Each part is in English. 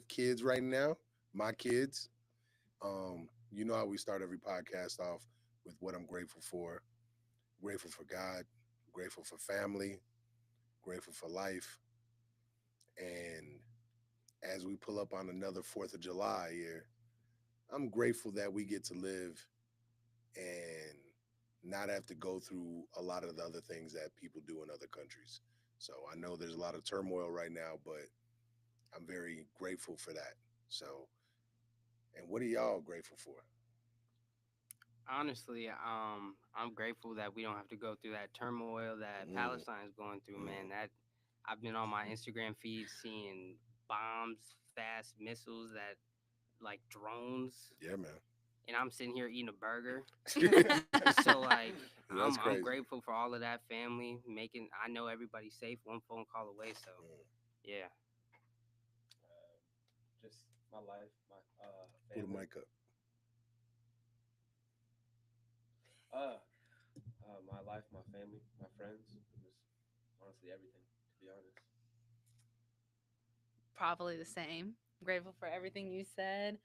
with kids right now, my kids. You know how we start every podcast off with what I'm grateful for. Grateful for God, grateful for family, grateful for life. And as we pull up on another 4th of July here, I'm grateful that we get to live and not have to go through a lot of the other things that people do in other countries. So I know there's a lot of turmoil right now, but I'm very grateful for that. So, and what are y'all grateful for? Honestly, I'm grateful that we don't have to go through that turmoil that Mm, Palestine's going through, man. mm. That I've been on my Instagram feed seeing bombs, fast missiles that like drones, Yeah, man. and I'm sitting here eating a burger. So Mm. like, That's I'm crazy. grateful for all of that family making. I know everybody's safe, one phone call away. So Mm. yeah, Just my life, my Put a family. mic up. Uh, my life, my family, my friends. Just honestly everything. To be honest. Probably the same. I'm grateful for everything you said.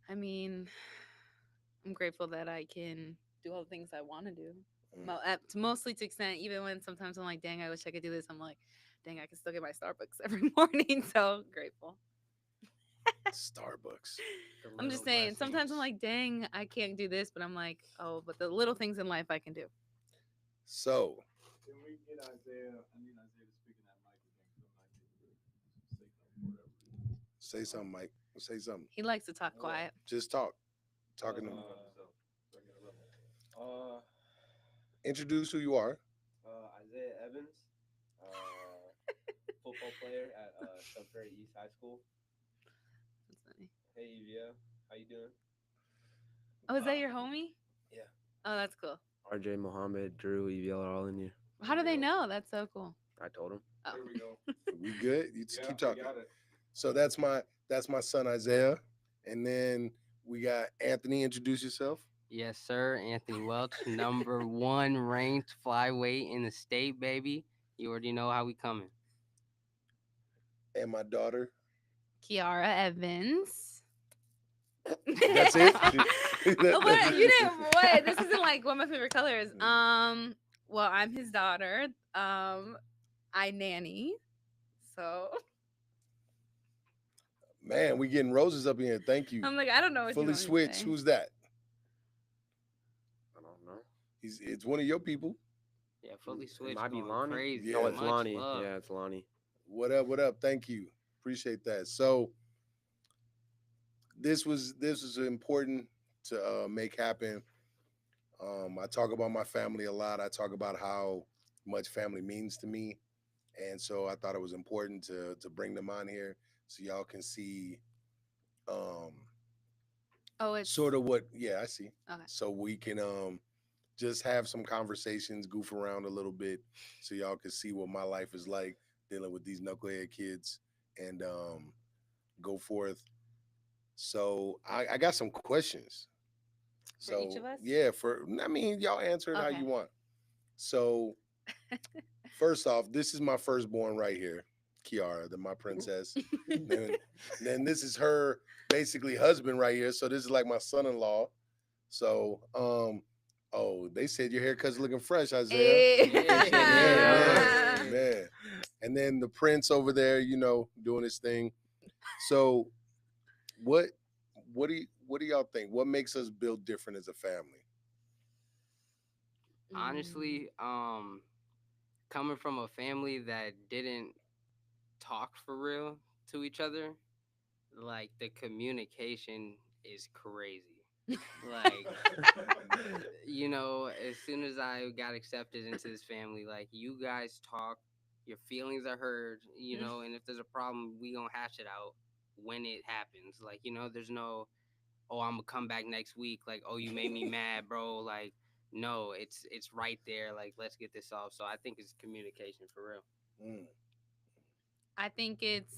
I mean, I'm grateful that I can do all the things I want to do. Mm. Mostly to extent, even when sometimes I'm like, dang, I wish I could do this. I'm like, dang, I can still get my Starbucks every morning. So grateful. Starbucks. the I'm little just saying, sometimes I'm blessings. like, dang, I can't do this, but I'm like, oh, but the little things in life I can do. So, Can we get Isaiah? I need Isaiah to speak in that mic again because I'm not getting the signal for whatever reason. say something, Mike. Say something. He likes to talk What? quiet. Just talk. Tell Talking him to more me. about yourself so I get a level. Uh, Introduce who you are. Isaiah Evans, uh, football player at Sub Prairie East High School. That's funny. Hey, Evia, how you doing? Oh, is that your homie? Yeah. Oh, that's cool. RJ, Mohammed, Drew, EVL are all in here. How There do we they go. know? That's so cool. I told him. Oh. There we go. We good? You just Yeah, keep we talking. got it. So that's my son Isaiah. And then we got Anthony. Introduce yourself. Yes, sir. Anthony Welch, number one ranked flyweight in the state, baby. You already know how we coming. And my daughter. Kiara Evans. That's it. That's What you it. didn't what? This isn't like one of my favorite colors. Well, I'm his daughter. I nanny. So Man, we getting roses up in here. Thank you. I'm like, I don't know what you Fully want me to switched. say. Who's that? I don't know. It's one of your people. Yeah, fully It switched, might be going Lonnie. crazy. No, Yeah. it's Much Lonnie. love. Yeah, it's Lonnie. What up? What up? Thank you. Appreciate that. So this was important to make happen. I talk about my family a lot. I talk about how much family means to me, and so I thought it was important to bring them on here so y'all can see um, Oh, it's sort of what. Yeah, I see. okay. So we can just have some conversations, goof around a little bit, so y'all can see what my life is like dealing with these knucklehead kids, and go forth. So I got some questions. For each of So us? yeah, I mean, y'all answer it how Okay. you want. So first off, this is my firstborn right here, Kiara, my princess. Then, then this is her basically husband right here. So this is like my son-in-law. So oh, they said your haircut's looking fresh, Isaiah. Eh. Appreciate it. Man, man, Yeah. man. And then the prince over there, doing his thing. So what what do y'all think? What makes us build different as a family? Mm. Honestly, coming from a family that didn't talk for real to each other, like the communication is crazy. Like, as soon as I got accepted into this family, like you guys talk, your feelings are heard, and if there's a problem, we gonna hash it out when it happens. Like, there's no, oh, I'm gonna come back next week. Like, oh, you made me mad, bro. Like, no, it's right there. Like, let's get this off. So I think it's communication for real. Mm. I think it's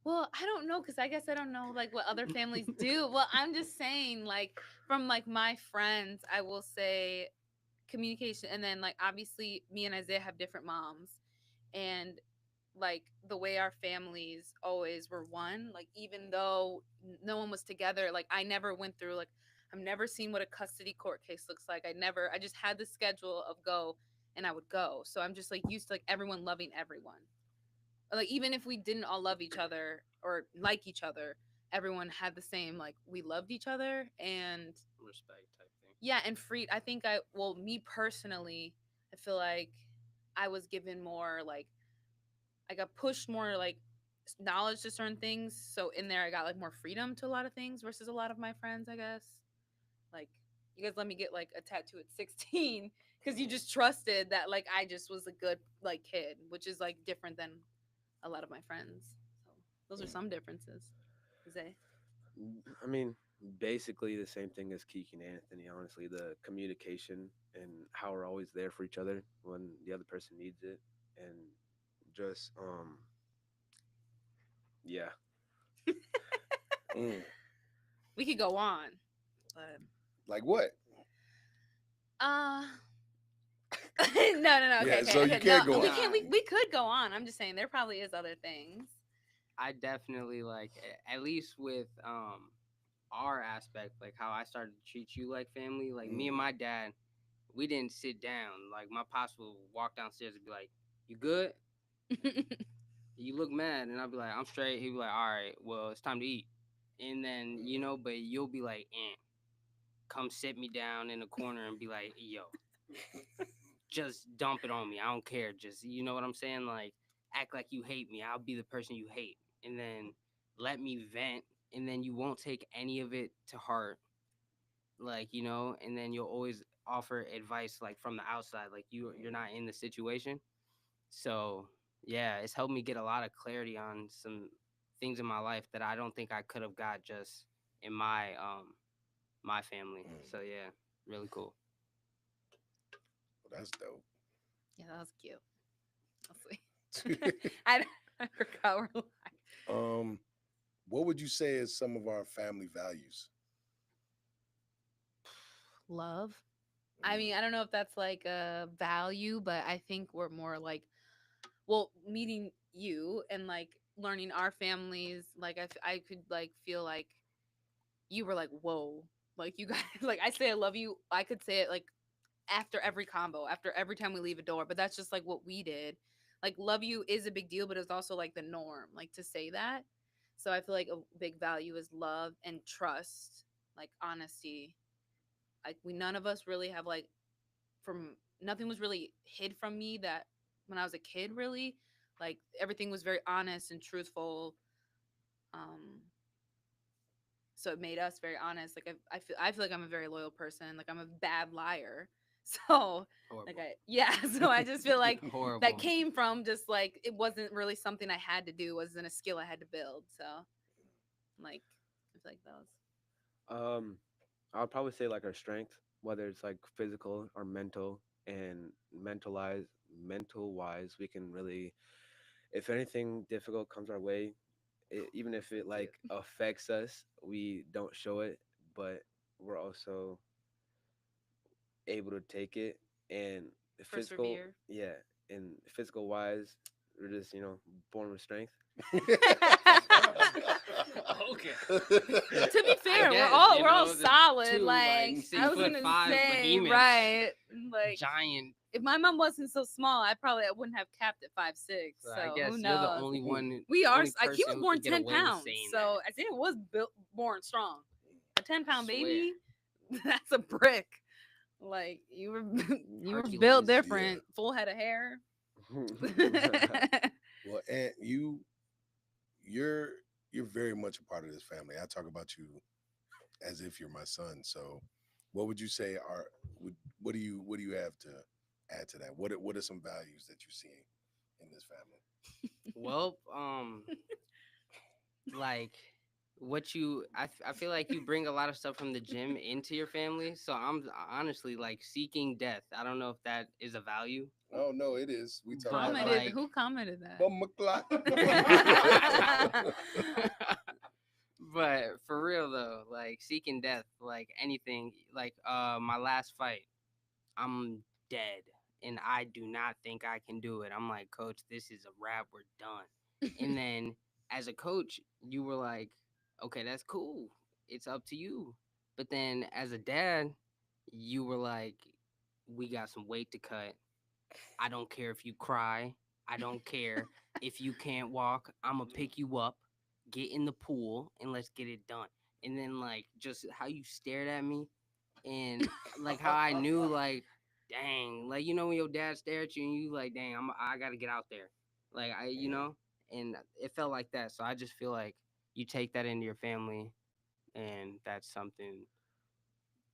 well, I don't know because I guess I don't know like what other families do. Well, I'm just saying like from like my friends, I will say communication, and then like obviously me and Isaiah have different moms, and like the way our families always were one, like even though no one was together, like I never went through like I've never seen what a custody court case looks like. I just had the schedule of go and I would go. So I'm just like used to like everyone loving everyone. Like even if we didn't all love each other or like each other, everyone had the same like we loved each other and Respect type thing. yeah, and free. I think me personally, I feel like I was given more like I got pushed more like knowledge to certain things. So in there, I got like more freedom to a lot of things versus a lot of my friends, I guess. Like you guys let me get like a tattoo at 16 because you just trusted that like I just was a good like kid, which is like different than a lot of my friends. So those are some differences. Zay. I mean, basically the same thing as Keek and Anthony. Honestly, the communication and how we're always there for each other when the other person needs it, and just yeah. Mm. We could go on, but Like what? no. Okay, Yeah, okay, so you okay. can't No, go we on. can't. We could go on. I'm just saying there probably is other things. I definitely like at least with our aspect, like how I started to treat you like family. Like me and my dad, we didn't sit down. Like my pops would walk downstairs and be like, "You good? You look mad," and I'd be like, "I'm straight." He'd be like, "All right, well it's time to eat," and then but you'll be like, come sit me down in a corner and be like, "Yo, just dump it on me. I don't care. Just you know what I'm saying? Like act like you hate me. I'll be the person you hate, and then let me vent, and then you won't take any of it to heart, like and then you'll always offer advice like from the outside, like you're not in the situation. So yeah, it's helped me get a lot of clarity on some things in my life that I don't think I could have got just in my family. So yeah, really cool. Well, that's dope. Yeah, that was cute. That's sweet. I forgot we're live. What would you say is some of our family values? Love. I mean, I don't know if that's like a value, but I think we're more like, well, meeting you and like learning our families. Like I could like feel like you were like, whoa, like you guys, like I say I love you. I could say it like after every combo, after every time we leave a door, but that's just like what we did. Like love you is a big deal, but it's also like the norm, like to say that. So I feel like a big value is love and trust, like honesty. Like we none of us really have like from nothing was really hid from me that when I was a kid really. Like everything was very honest and truthful. Um so it made us very honest. Like I feel like I'm a very loyal person. Like I'm a bad liar. So Horrible. like so I just feel like Horrible. that came from just like it wasn't really something I had to do, it wasn't a skill I had to build. So like I feel like that was I'll probably say like our strength, whether it's like physical or mental, and mental wise, we can really, if anything difficult comes our way, even if it like affects us, we don't show it, but we're also able to take it. And the physical, persevere. yeah, and physical wise, we're just born with strength. Okay. To be fair, guess, we're all the solid. two, Like like, I was 6'5" gonna say, behemoths. right? Like Giant. if my mom wasn't so small, I wouldn't have capped at 5'6". So I guess who you're the knows? only one. We are. only Like he was person who born could get 10 away with pounds, saying so that. Isaiah was born strong. A 10-pound Swear. baby, that's a brick. Like you were Hercules. built different. Full head of hair. Well, and you're very much a part of this family. I talk about you as if you're my son. So, what would you say are what do you have to add to that? What are some values that you're seeing in this family? Well, like what I feel like you bring a lot of stuff from the gym into your family. So I'm honestly like seeking death. I don't know if that is a value. Oh no, it is. We talk But, about like- Who commented that? Bum McClock. But for real though, like seeking death, like anything, like my last fight, I'm dead. and I do not think I can do it. I'm like, coach, this is a wrap. We're done. And then as a coach, you were like, okay, that's cool. It's up to you. But then as a dad, you were like, we got some weight to cut. I don't care if you cry. I don't care if you can't walk. I'm gonna pick you up, get in the pool, and let's get it done. And then like just how you stared at me, and like how I knew like, dang, like you know when your dad stare at you and you like, dang, I gotta get out there, like and it felt like that. So I just feel like you take that into your family, and that's something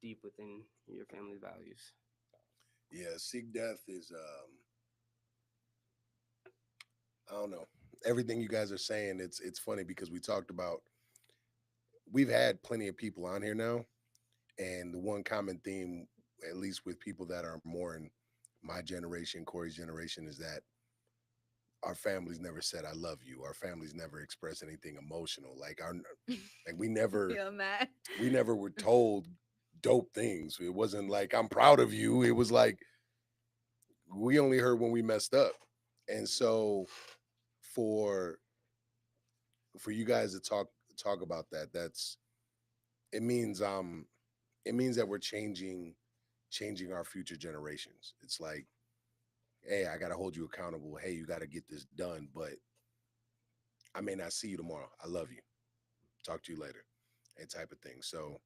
deep within your family values. Yeah, seek death is I don't know. Everything you guys are saying, it's funny because we've had plenty of people on here now, and the one common theme, at least with people that are more in my generation, Corey's generation, is that our families never said "I love you." Our families never expressed anything emotional. Like Feel that. we never were told dope things. It wasn't like "I'm proud of you." It was like we only heard when we messed up, and so for you guys to talk about that, it means it means that we're changing our future generations. It's like, hey, I got to hold you accountable. Hey, you got to get this done, but I may not see you tomorrow. I love you. Talk to you later, and type of thing. So,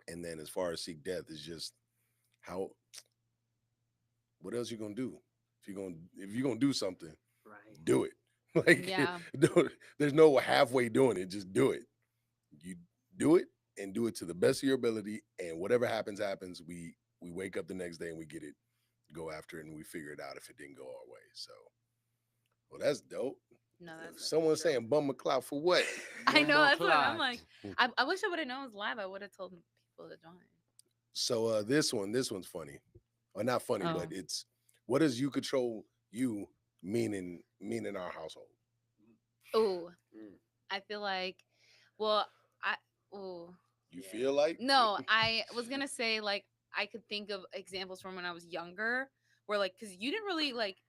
and then as far as seek death is just how. What else you gonna do? If you're gonna do something, Right. do it. Like Yeah. there's no halfway doing it. Just do it. You do it and do it to the best of your ability. And whatever happens, happens. We wake up the next day and we get it, go after it, and we figure it out if it didn't go our way. So, well, that's dope. No, that's Someone saying bum McCloud for what? I know, Bumbo that's what I'm clot. like. I wish I would have known it was live. I would have told people to join. So this one's funny. Or not funny, Oh. but it's what does you control you mean in our household? Oh, Mm. I feel like, well, I, oh, You Yeah. feel like no, I was gonna say like I could think of examples from when I was younger where like, cause you didn't really like,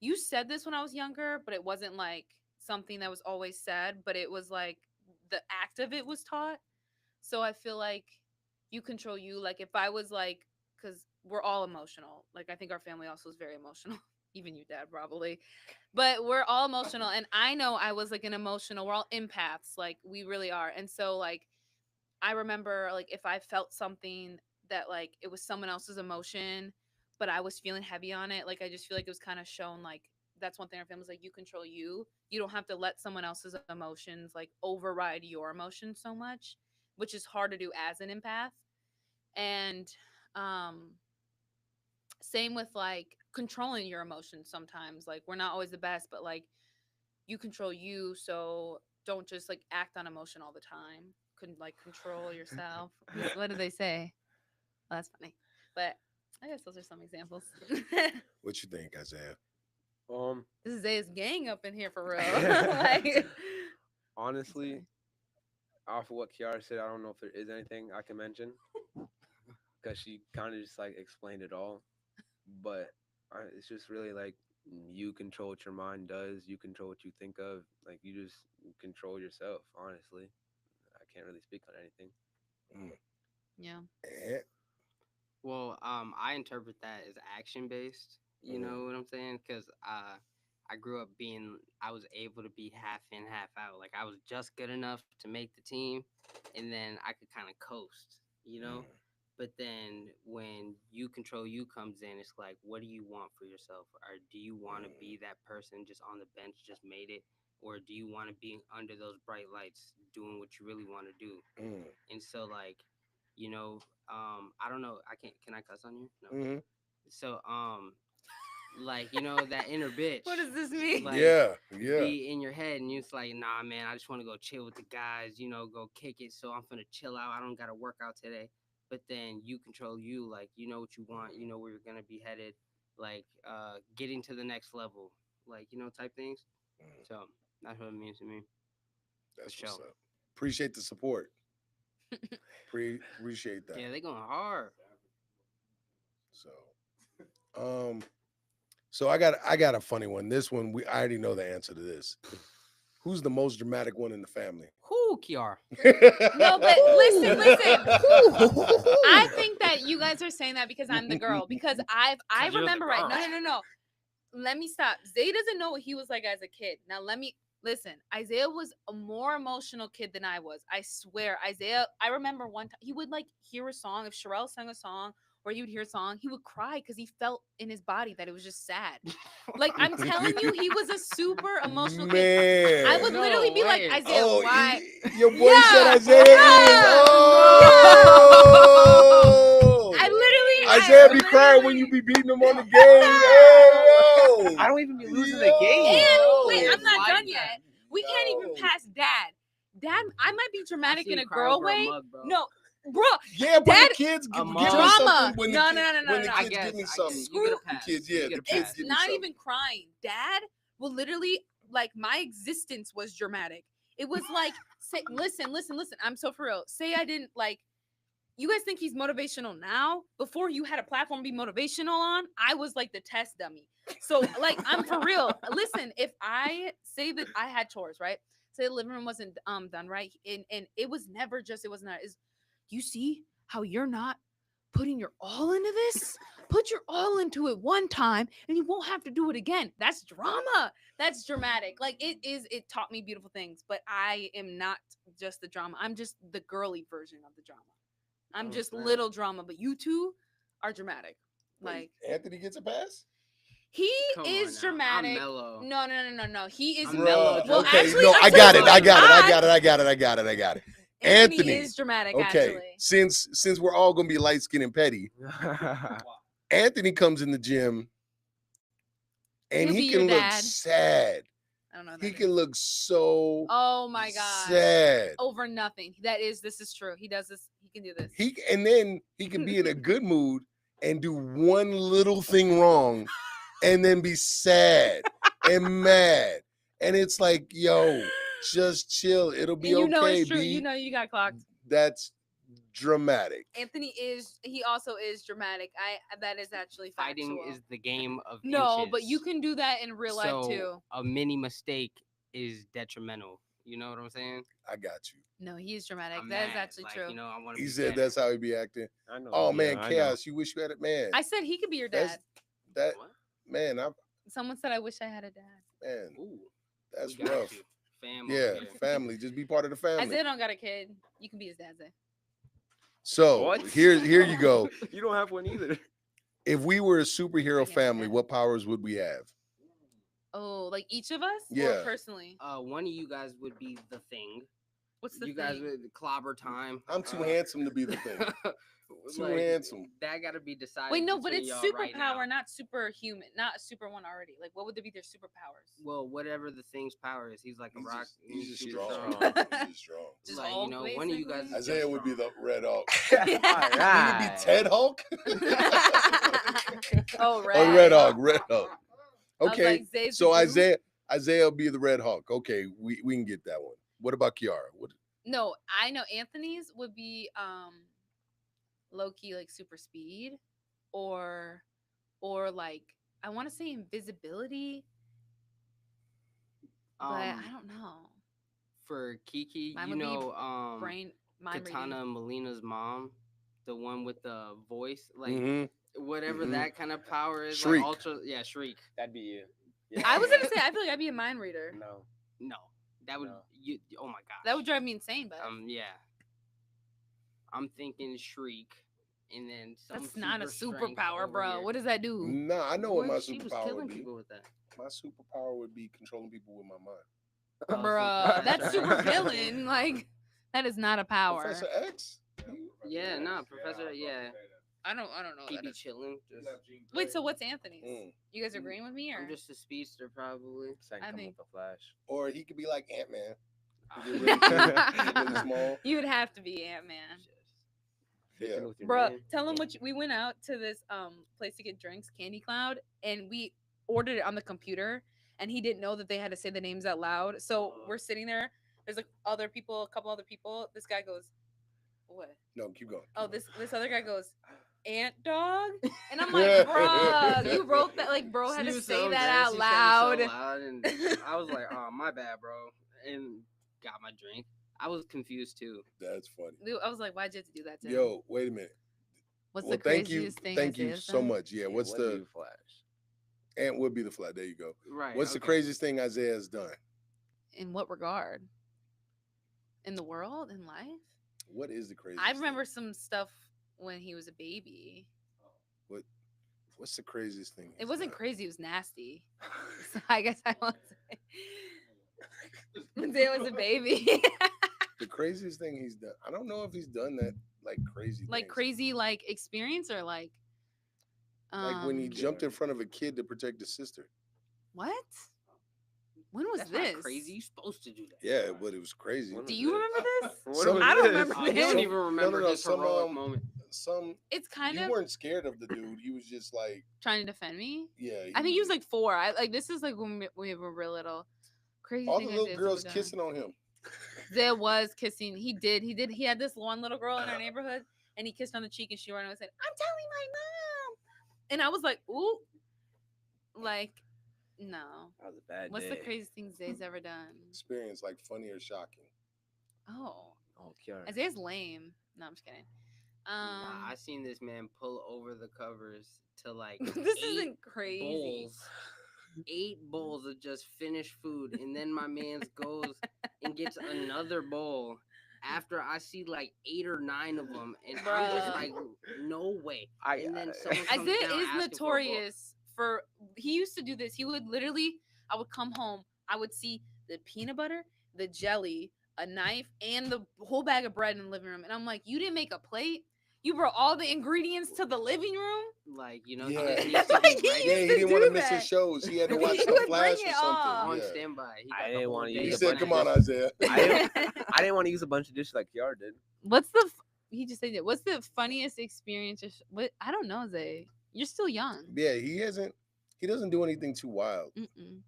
you said this when I was younger, but it wasn't like something that was always said, but it was like the act of it was taught. So I feel like you control you. Like if I was like, because we're all emotional. Like I think our family also is very emotional. Even you, dad, probably. But we're all emotional, and I know I was like an emotional. We're all empaths. Like we really are. And so like I remember like if I felt something that like it was someone else's emotion, but I was feeling heavy on it, like I just feel like it was kind of shown like that's one thing our family's like you control you. You don't have to let someone else's emotions like override your emotions so much, which is hard to do as an empath. And um same with like controlling your emotions sometimes. Like we're not always the best, but like you control you, so don't just like act on emotion all the time. Couldn't like control yourself. What do they say? Well, that's funny. But I guess those are some examples. what you think, Isaiah? Um, This is Zay's gang up in here for real. Like, honestly, sorry. off of what Kiara said, I don't know if there is anything I can mention because she kind of just like explained it all. But it's just really like you control what your mind does. You control what you think of. Like you just control yourself. Honestly, I can't really speak on anything. Yeah. Eh, Well, I interpret that as action based. You Mhm. know what I'm saying? Because I grew up being, I was able to be half in, half out. Like I was just good enough to make the team, and then I could kind of coast. You know. Mhm. But then when you control you comes in, it's like, what do you want for yourself? Or do you want to be that person just on the bench, just made it? Or do you want to be under those bright lights doing what you really want to do? Mm. And so like, you know, I don't know, I can't, can I cuss on you? No. Mhm. So like, you know, that inner bitch, What does this mean? like, Yeah, yeah. be in your head, and it's like, nah man, I just want to go chill with the guys, you know, go kick it, so I'm gonna chill out, I don't gotta work out today. But then you control you, like you know what you want, you know where you're gonna be headed, like getting to the next level, like, you know, type things. Mm. So that's what it means to me. That's For what's sure. up. Appreciate the support. Appreciate that. Yeah, they going hard. So So I got a funny one. This one I already know the answer to this. Who's the most dramatic one in the family? Who, Kiara? No, but listen. I think that you guys are saying that because I'm the girl. Because I 'Cause you're the remember right. girl. No. Let me stop. Zay doesn't know what he was like as a kid. Now let me listen. Isaiah was a more emotional kid than I was. I swear. Isaiah, I remember one time he would like hear a song. If Sherelle sang a song or he would hear a song, he would cry because he felt in his body that it was just sad. Like I'm telling you, he was a super emotional kid. Man. I would No literally be like, way. Isaiah, Oh, why? your boy Yeah. said Isaiah is. Yeah. Oh. I literally Isaiah I be crying when you literally- be beating him on the game. Hey, I don't even be losing Yo. the game. And Yo. wait, I'm not Like done that. yet. We can't even Yo. pass dad. Dad, I might be I dramatic seen in you a cry girl over a way. mug, bro. No, bro, Yeah, when Dad- the kids A give mug. me Drama. something. When the No, kid- no, no, no, when no, the no. kids give me something. You get a The pass. kids, You yeah, get the a kids pass. give me not something. even crying. Dad will literally like my existence was dramatic. It was like, say, listen. I'm so for real. Say I didn't like. You guys think he's motivational now? Before you had a platform to be motivational on, I was like the test dummy. So like I'm for real. Listen, if I say that I had chores, right? Say the living room wasn't done right, and it was never just it was not. Is you see how you're not putting your all into this? Put your all into it one time, and you won't have to do it again. That's drama. That's dramatic. Like it is. It taught me beautiful things, but I am not just the drama. I'm just the girly version of the drama. I'm Oh, just snap. little drama, but you two are dramatic. Like Wait, Anthony gets a pass? he Come on is now. dramatic. I'm mellow. No. He is I'm mellow. Well, okay, actually, no, I'm I got it. telling I you, got it. I I- got it. I got it. I got it. I got it. Anthony Anthony. is dramatic. Okay, Actually, since we're all gonna be light skinned and petty, Anthony comes in the gym and He'll he be your can look dad. sad. I don't know. What He that can is. look so Oh my god. sad. Over nothing. This is true. He does this. He can do this. And then he can be in a good mood and do one little thing wrong and then be sad and mad. And it's like, yo, just chill. It'll be And you know okay, it's true. B. You know you got clocked. That's dramatic. Anthony he also is dramatic. That is actually Fighting factual. is the game of No, but you inches. can do that in real life So, too. A mini mistake is detrimental. You know what I'm saying? I got you. No, he is dramatic. I'm That is mad. actually Like, true. You know, I want to. He said that's how he be acting. I know. Oh man, I know. chaos. You wish you had it, man. I said he could be your That's- dad. That What? man, Someone said I wish I had a dad. man, Ooh, that's we got rough. you. Family. Yeah, here. family. Just be part of the family. Isaiah don't got a kid. You can be his dad, Zay. So What? here you go. You don't have one either. If we were a superhero I get family, that. what powers would we have? Oh, like each of us? Yeah. Or personally? One of you guys would be the thing. What's the You thing? guys would clobber time. I'm too handsome to be the thing. Too handsome. That got to be decided. Wait, no, but between it's y'all superpower, right now. not superhuman, not a super one already. Like, what would be their superpowers? Well, whatever the thing's power is, he's like a rock. He's just super strong. strong. He's just strong. Just Like, Hulk, you know, one of you guys. basically? is Isaiah just would be the strong. Red Hulk. Alright. You could be Ted Hulk. Oh, right. Oh, Red Hulk. Red Hulk. I was Okay. like, Zay's So the dude. Isaiah will be the Red Hulk. Okay, we can get that one. What about Kiara? What? No, I know Anthony's would be low key like super speed or like I want to say invisibility, but I don't know. For Kiki, Mine you would be know, Brain mind reading. Katana Melina's mom, the one with the voice, like Mhm. whatever Mhm. that kind of power is, Shriek. like ultra, yeah, Shriek. That'd be you. I was gonna say I feel like I'd be a mind reader. No. No, that would No. you. Oh my gosh, That would drive me insane, but yeah. I'm thinking Shriek, and then some that's not a super strength superpower, over bro. here. What does that do? Nah, I know what my She was superpower killing would be. people with that. My superpower would be controlling people with my mind. Oh, Bruh, so- that's super villain. Like that is not a power. Professor X. Yeah, no, Professor. Yeah, I don't know. he That be is. chilling. Wait, so what's Anthony's? Mm. You guys agreeing with me or? I'm just a speedster, probably. Saying I come think- with the Flash. Or he could be like Ant-Man. Ah. He get really small. You would have to be Ant Man. Fitting Yeah. with your Bruh, name. tell them what we went out to this place to get drinks, Candy Cloud, and we ordered it on the computer, and he didn't know that they had to say the names out loud. So we're sitting there. There's like other people, a couple other people. This guy goes, "What?" No, keep going. Oh, this other guy goes, ant dog, and I'm like, bruh, you wrote that, like, bro had She to was say so that embarrassed. out She loud. said it so loud, and I was like, "Oh, my bad, bro," and got my drink. I was confused too. That's funny. Dude, I was like, why'd you have to do that to him? Yo, wait a minute. What's Well, the thank you, craziest thing? thank you Isaiah's so done? much. Yeah, what's what the do you flash? Ant would be the flat? There you go. Right. What's the okay. craziest thing Isaiah has done? In what regard? In the world? In life? What is the craziest? I remember thing? some stuff when he was a baby. What's the craziest thing? It he's wasn't done? crazy. It was nasty. So I guess I won't say. When Isaiah was a baby. The craziest thing he's done. I don't know if he's done that like crazy. Like things. crazy, like experience or like. Like when he um, jumped in front of a kid to protect his sister. What? When was That's this? not crazy. You're supposed to do that. Yeah, but it was crazy. When Do was you this? remember this? What Some- was I don't this? remember Oh, he this. don't Some- even remember no, his some, heroic moment. Some It's kind you of weren't scared of the dude. He was just like, trying to defend me. yeah. I think he was like 4. I like this is like when we were real little. Crazy. all the thing little Isaiah's girls ever done. kissing on him. There was kissing. He did. He had this one little girl in our neighborhood, and he kissed on the cheek, and she ran away and said, "I'm telling my mom." And I was like, "Ooh," like, no. That was a bad What's day. the craziest thing Zay's ever done? Experience like funny or shocking. Oh, Oh, Kiara. Isaiah's lame. No, I'm just kidding. Nah, I seen this man pull over the covers to like this 8 isn't crazy. bowls. 8 bowls of just finished food, and then my man's goes and gets another bowl after I see like 8 or 9 of them, and I'm just Bruh. like, no way. I And got then it. someone comes Isaiah down is asking for a bowl. notorious for. He used to do this. He would literally. I would come home. I would see the peanut butter, the jelly, a knife, and the whole bag of bread in the living room, and I'm like, you didn't make a plate. You brought all the ingredients to the living room. Like, you know, Yeah. this needs to Like, be he right Yeah, used he to didn't want to do miss his that. shows. He had to watch He the would Flash bring or it something. on on Yeah. standby. He I got the didn't whole wanna day use He a said, bunch planned. "Come on, Isaiah." I didn't want to use a bunch of dishes like Kiara did. What's the? He just said it. What's the funniest experience? What? I don't know, Zay. You're still young. Yeah, he doesn't do anything too wild. Mm-mm.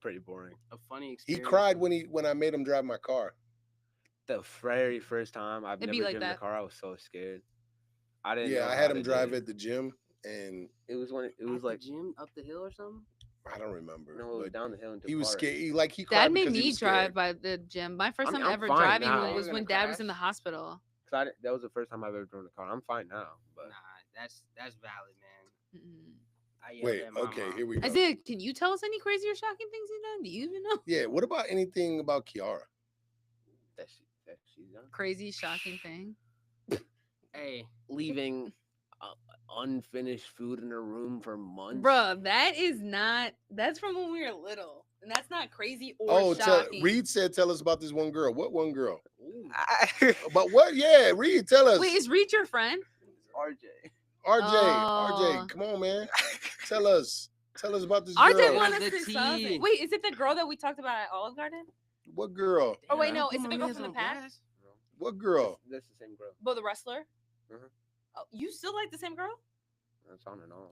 Pretty boring. A funny He experience. cried when I made him drive my car. The very first time I've It'd never be like driven that. the car, I was so scared. I didn't. Yeah, know I how had to him do drive it. at the gym, and It was when it At was the like gym up the hill or something. I don't remember. no, it was but down the hill into he was park. scared. He cried Dad made because he me was drive scared. by the gym. My first I mean, time I'm ever fine driving now. was You're when gonna Dad was in the crash? hospital. That was the first time I've ever driven a car. I'm fine now, but Nah, that's valid, man. Mm-mm. I yelled Wait, at my okay, mom. here we go. Isaiah, can you tell us any crazy or shocking things you've done? Do you even know? Yeah, what about anything about Kiara? that she's done. Crazy, shocking thing. Hey, Leaving unfinished food in her room for months. Bruh, that is not. That's from when we were little, and that's not crazy or Oh, shocking. Reed said, "Tell us about this one girl." What one girl? ooh, About what? Yeah, Reed, tell us. Wait, is Reed your friend? RJ. RJ, Oh. RJ, come on, man. Tell us about this RJ girl. wanted The to say tea. something. Wait, is it the girl that we talked about at Olive Garden? What girl? Oh, wait, damn, no, put it's my the girl mans from the on past? blast. What girl? That's the same girl. Bo, the wrestler? Mhm. Oh, you still like the same girl? That's on and off.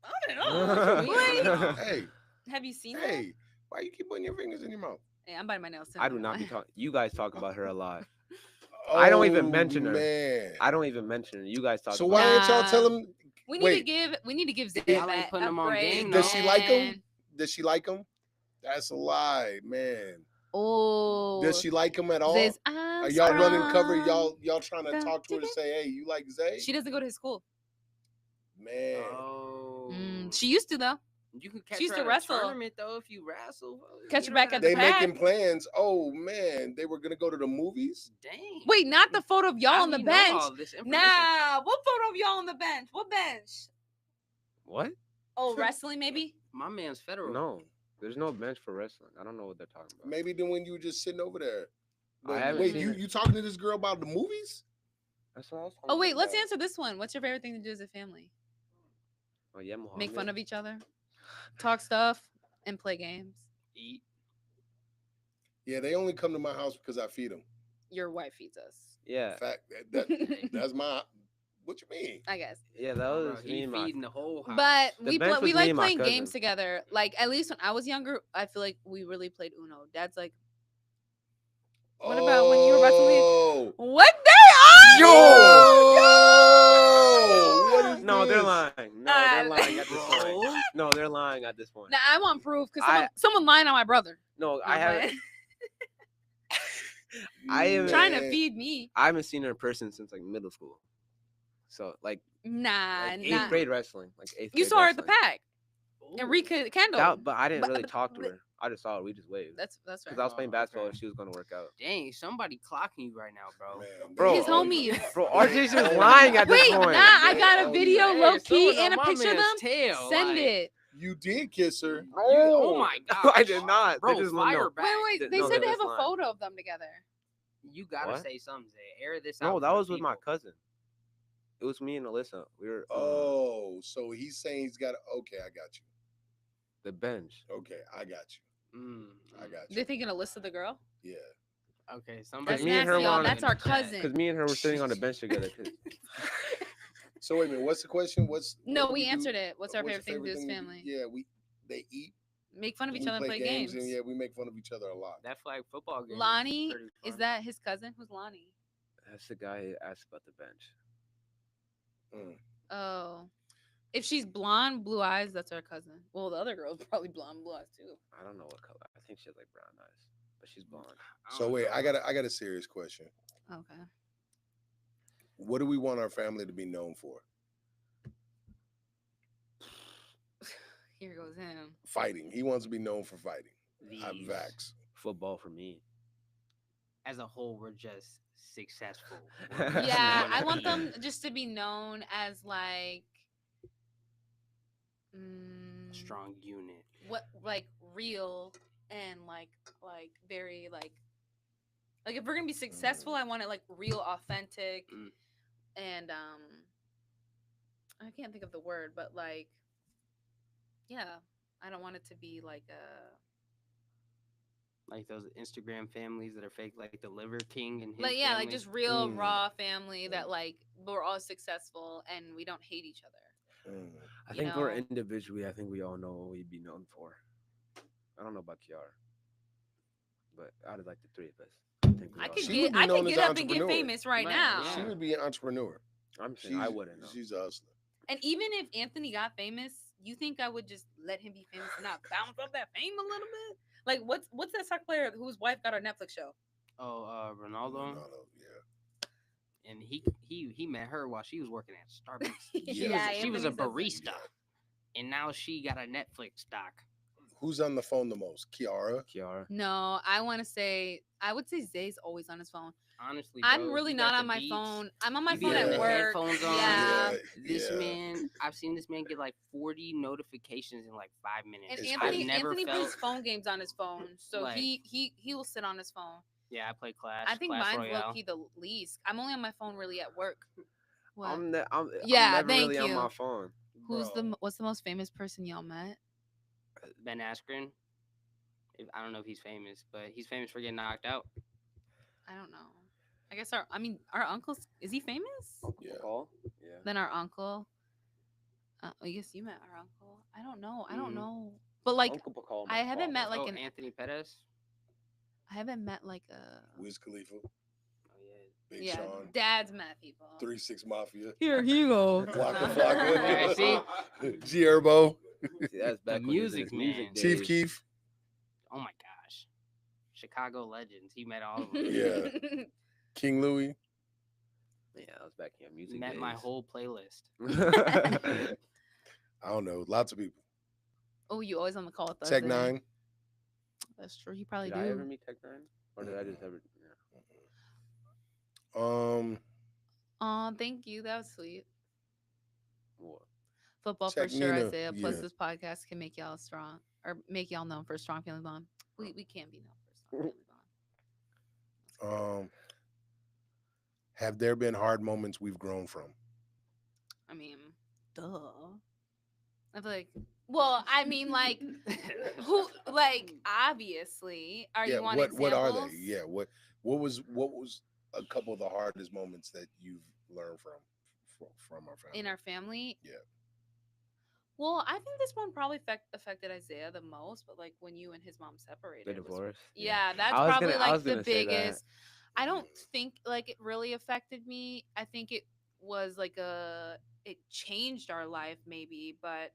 I don't know. Wait, Hey, have you seen her? hey, why you keep putting your fingers in your mouth? Hey, I'm biting my nails. Too. I do not be talking. You guys talk about her a lot. Oh, I don't even mention her. Man. I don't even mention her. You guys talk. So about why her. didn't y'all tell him? We need to Wait. give. We need to give Zay Y'all ain't that putting him on upgrade, game, Does she like him? man. Does she like him? That's a lie, man. Oh. Does she like him at all? Zay's, Are y'all running cover? strong. Y'all trying to Got talk to her to to say, "Hey, you like Zay?" She doesn't go to his school. Man, Oh, She used to though. you can catch used her to at a wrestle. tournament though if you wrestle. Catch You her back don't at the they have to- pack. making plans. Oh man, they were gonna go to the movies. Dang. Wait, not the photo of y'all How on do the you know bench. all this information? Nah, what photo of y'all on the bench? What bench? What? Oh, wrestling maybe. My man's federal. No, there's no bench for wrestling. I don't know what they're talking about. Maybe then when you were just sitting over there. I But haven't wait, seen you it. talking to this girl about the movies? That's what I was talking Oh wait, let's about. answer this one. What's your favorite thing to do as a family? Oh yeah, Make fun Muhammad. of each other, talk stuff, and play games. Eat. Yeah, they only come to my house because I feed them. Your wife feeds us. Yeah, Fact, that's my. What you mean? I guess. yeah, that Bro, was me he and my. feeding the whole house. But The we bench we was me like and my playing games cousin. together. Like at least when I was younger, I feel like we really played Uno. Dad's like, What about when you were about to leave? Oh. what day are Yo! you? lying. No, they're lying at this Bro. point. No, they're lying at this point. Now I want proof because I- someone lying on my brother. No, No, I haven't. but- I am trying to Man. feed me. I haven't seen her in person since like middle school. So like, Nah, like eighth nah. grade wrestling. Like eighth. You grade saw her at the wrestling. pack. Enrique Kendall. But I didn't But- really but- talk to but- her. I just saw her. We just waved. That's Because right. I was playing Oh, basketball okay. and she was going to work out. Dang, somebody clocking you right now, bro. Man, Bro, His homies. Bro, RJ's just lying at this Wait, point. nah, I got a Oh, video yeah. low key someone and a on my picture of them. man's tail, Send like, it. You did kiss her. Oh my god. I did not. Bro, They just fire no. back. Wait. They No, said they're they have just a lying. photo of them together. You gotta What? say something, Zay. Air this out. No, for that the was with my people. cousin. It was me and Alyssa. We were Oh, so he's saying he's got. Okay, I got you. the bench. Okay, I got you. Mm, I got you. They're thinking Alyssa the girl. Yeah. Okay, somebody. me and her nasty, y'all. were on- That's our in the chat. cousin. Because me and her were sitting on the bench together. 'cause- So wait a minute. What's the question? No, what do we do? answered it. What's our your favorite thing to do as thing family? Yeah, they eat. Make fun of each we other and play games. and yeah, we make fun of each other a lot. That flag football game. Lonnie, pretty is fun. that his cousin? Who's Lonnie? That's the guy who asked about the bench. Mm. Oh. If she's blonde, blue eyes, that's our cousin. Well, the other girl's probably blonde, blue eyes too. I don't know what color. I think she has like brown eyes, but she's blonde. So wait, I got a serious question. Okay. What do we want our family to be known for? Here goes him. Fighting. He wants to be known for fighting. I'm These, vax. Football for me. as a whole, we're just successful. Yeah, I want be- them just to be known as like strong unit. what like real and like very like if we're gonna be successful, I want it like real, authentic, Mm. and I can't think of the word, but like yeah, I don't want it to be like Like those Instagram families that are fake, like the Liver King and his like yeah, like family. just real Mm. raw family that like we're all successful and we don't hate each other. Mm. I you think we're know? individually. I think we all know what we'd be known for. I don't know about Kiara, but out of like the three of us, I think we I all could She know. would be I known could as get an up and get entrepreneur. famous right Right, now. yeah. She would be an entrepreneur. I'm saying I wouldn't know. She's a hustler. And even if Anthony got famous, you think I would just let him be famous and not bounce up that fame a little bit? Like what's that soccer player whose wife got our Netflix show? Ronaldo, Ronaldo, yeah. and he met her while she was working at Starbucks. Yeah, She was a Anthony says that. barista, and now she got a Netflix doc. Who's on the phone the most? Kiara. Kiara. No, I would say Zay's always on his phone. Honestly, I'm bro, really you not got on the my beats. phone. I'm on my You be phone having at the work. headphones on. Yeah. This yeah. man, I've seen this man get like 40 notifications in like 5 minutes. And It's Anthony I've never Anthony felt. plays phone games on his phone. So Like- he will sit on his phone. Yeah, I play Clash. I think Clash mine's Royale. low key the least. I'm only on my phone really at work. What? I'm Yeah, never thank really on you. my phone. Bro. What's the most famous person y'all met? Ben Askren. I don't know if he's famous, but he's famous for getting knocked out. I don't know. I guess our uncle's is he famous? Yeah. Call? Yeah. Then our uncle. I guess you met our uncle. I don't know. I don't Mhm. know. But like Uncle Bacall, I haven't met like Oh, an Anthony Pettis. I haven't met like a Wiz Khalifa, Oh yeah. Big yeah. Sean, Dad's met people. 3-6 Mafia, Here you go. Flocka Yeah, Flocka, G Herbo, See, that's back when he was in music his man. Chief days. Keef. Oh my gosh. Chicago legends. He met all of them. Yeah. King Louis. Yeah, I was back here. Music. Met my days. whole playlist. I don't know. Lots of people. Oh, you always on the call with us. Tech Nine. That's true. He probably Did I ever do. meet Tech Nine, or did I just ever? Yeah. Oh, thank you. That was sweet. What? Football Check for sure, Nina. Isaiah. Plus, Yeah. this podcast can make y'all strong or make y'all known for a strong family bond. We can't be known for a strong family bond. Have there been hard moments we've grown from? I mean, duh. I feel like, well, I mean, like, who, like, obviously, are Yeah. you on What examples? are they? Yeah. What was a couple of the hardest moments that you've learned from our family? In our family? Yeah. Well, I think this one probably affected Isaiah the most, but like when you and his mom separated. The was- divorce. Yeah, that's I was probably gonna- I like was the gonna say that. biggest. I don't think like it really affected me. I think it was like it changed our life maybe, but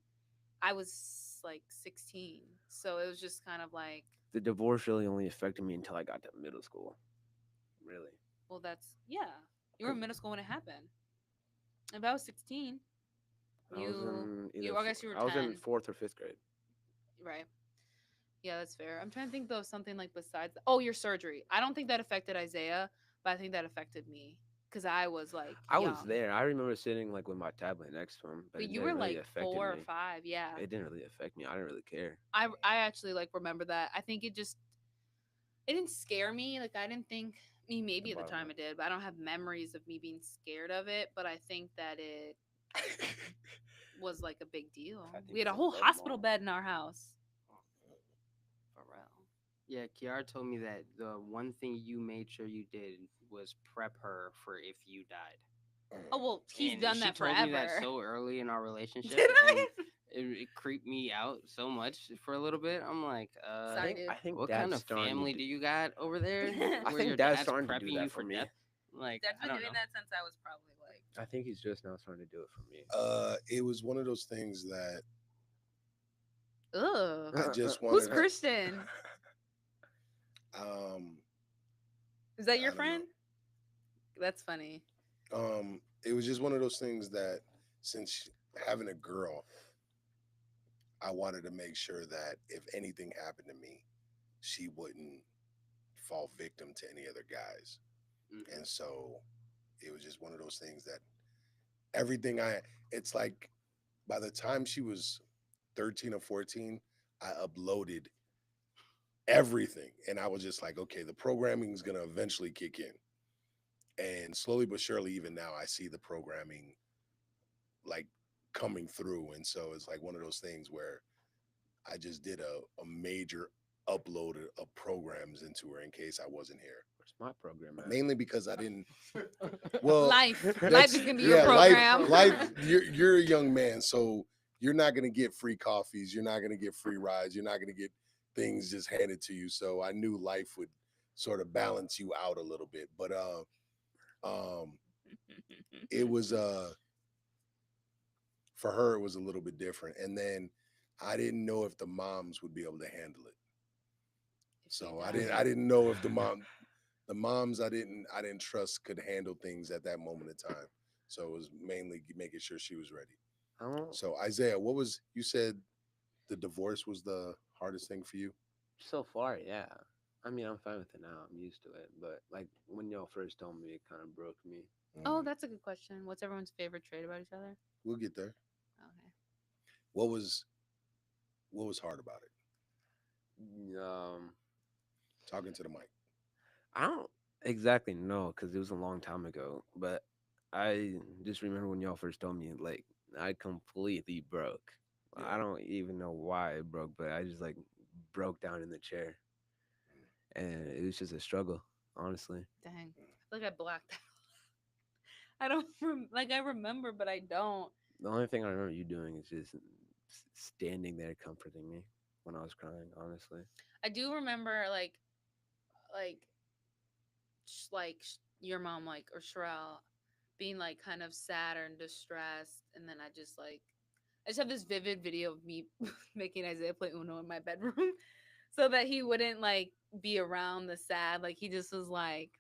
I was like 16. So it was just kind of like, The divorce really only affected me until I got to middle school. Really. well, that's, yeah. You were in middle school when it happened. If I was 16, I was in I guess you were I was in 10. fourth or fifth grade. Right. Yeah, that's fair. I'm trying to think though of something like besides. Oh, your surgery. I don't think that affected Isaiah, but I think that affected me because I was like I young. was there. I remember sitting like with my tablet next to him, but But it you were didn't really like affect 4 or me. 5. Yeah. It didn't really affect me. I didn't really care. I actually like remember that. I think it didn't scare me. Like I didn't think. I mean, maybe at the bottom time up. it did, but I don't have memories of me being scared of it. But I think that it was like a big deal. I think We had a it's a whole bed hospital ball. bed in our house. For real. Yeah, Kiara told me that the one thing you made sure you did was prep her for if you died. Oh well, he's And done she that told forever. me that so early in our relationship, Did and I? it creeped me out so much for a little bit. I'm like, Excited. I think what Dad's kind of starting to family do- do you got over there? I Where think your Dad's dad's starting to do prepping that you for for me. death? Like, Dad's I been don't doing know. that since I was probably like. I think he's just now starting to do it for me. It was one of those things that Ugh. I just Who's wanted. Christian? Um, Is that I your don't know. friend? That's funny. It was just one of those things that since having a girl, I wanted to make sure that if anything happened to me, she wouldn't fall victim to any other guys. Mhm. And so it was just one of those things that everything it's like by the time she was 13 or 14, I uploaded everything. And I was just like, okay, the programming is going to eventually kick in. And slowly but surely, even now, I see the programming like coming through. And so it's like one of those things where I just did a major upload of programs into her in case I wasn't here. Where's my program at? Mainly because I didn't. Well, Life. Life that's- is gonna be your program. Life. You're a young man, so you're not gonna get free coffees. You're not gonna get free rides. You're not gonna get things just handed to you. So I knew life would sort of balance you out a little bit. But it was for her it was a little bit different. And then I didn't know if the moms would be able to handle it. So I didn't know if the moms I didn't trust could handle things at that moment in time. So it was mainly making sure she was ready. I don't. So Isaiah, what was you said the divorce was the hardest thing for you? So far, yeah. I mean, I'm fine with it now. I'm used to it. But like when y'all first told me, it kind of broke me. Oh, Mm, that's a good question. What's everyone's favorite trait about each other? we'll get there. Okay. What was hard about it? Talking to the mic. I don't exactly know because it was a long time ago. But I just remember when y'all first told me, like I completely broke. Yeah. I don't even know why I broke, but I just like broke down in the chair, and it was just a struggle, honestly. Dang. I feel like I blacked out. I don't like I remember, but I don't. The only thing I remember you doing is just standing there comforting me when I was crying. Honestly, I do remember like your mom or Sherelle being like kind of sad or distressed, and then I just have this vivid video of me making Isaiah play Uno in my bedroom, so that he wouldn't like be around the sad. Like he just was like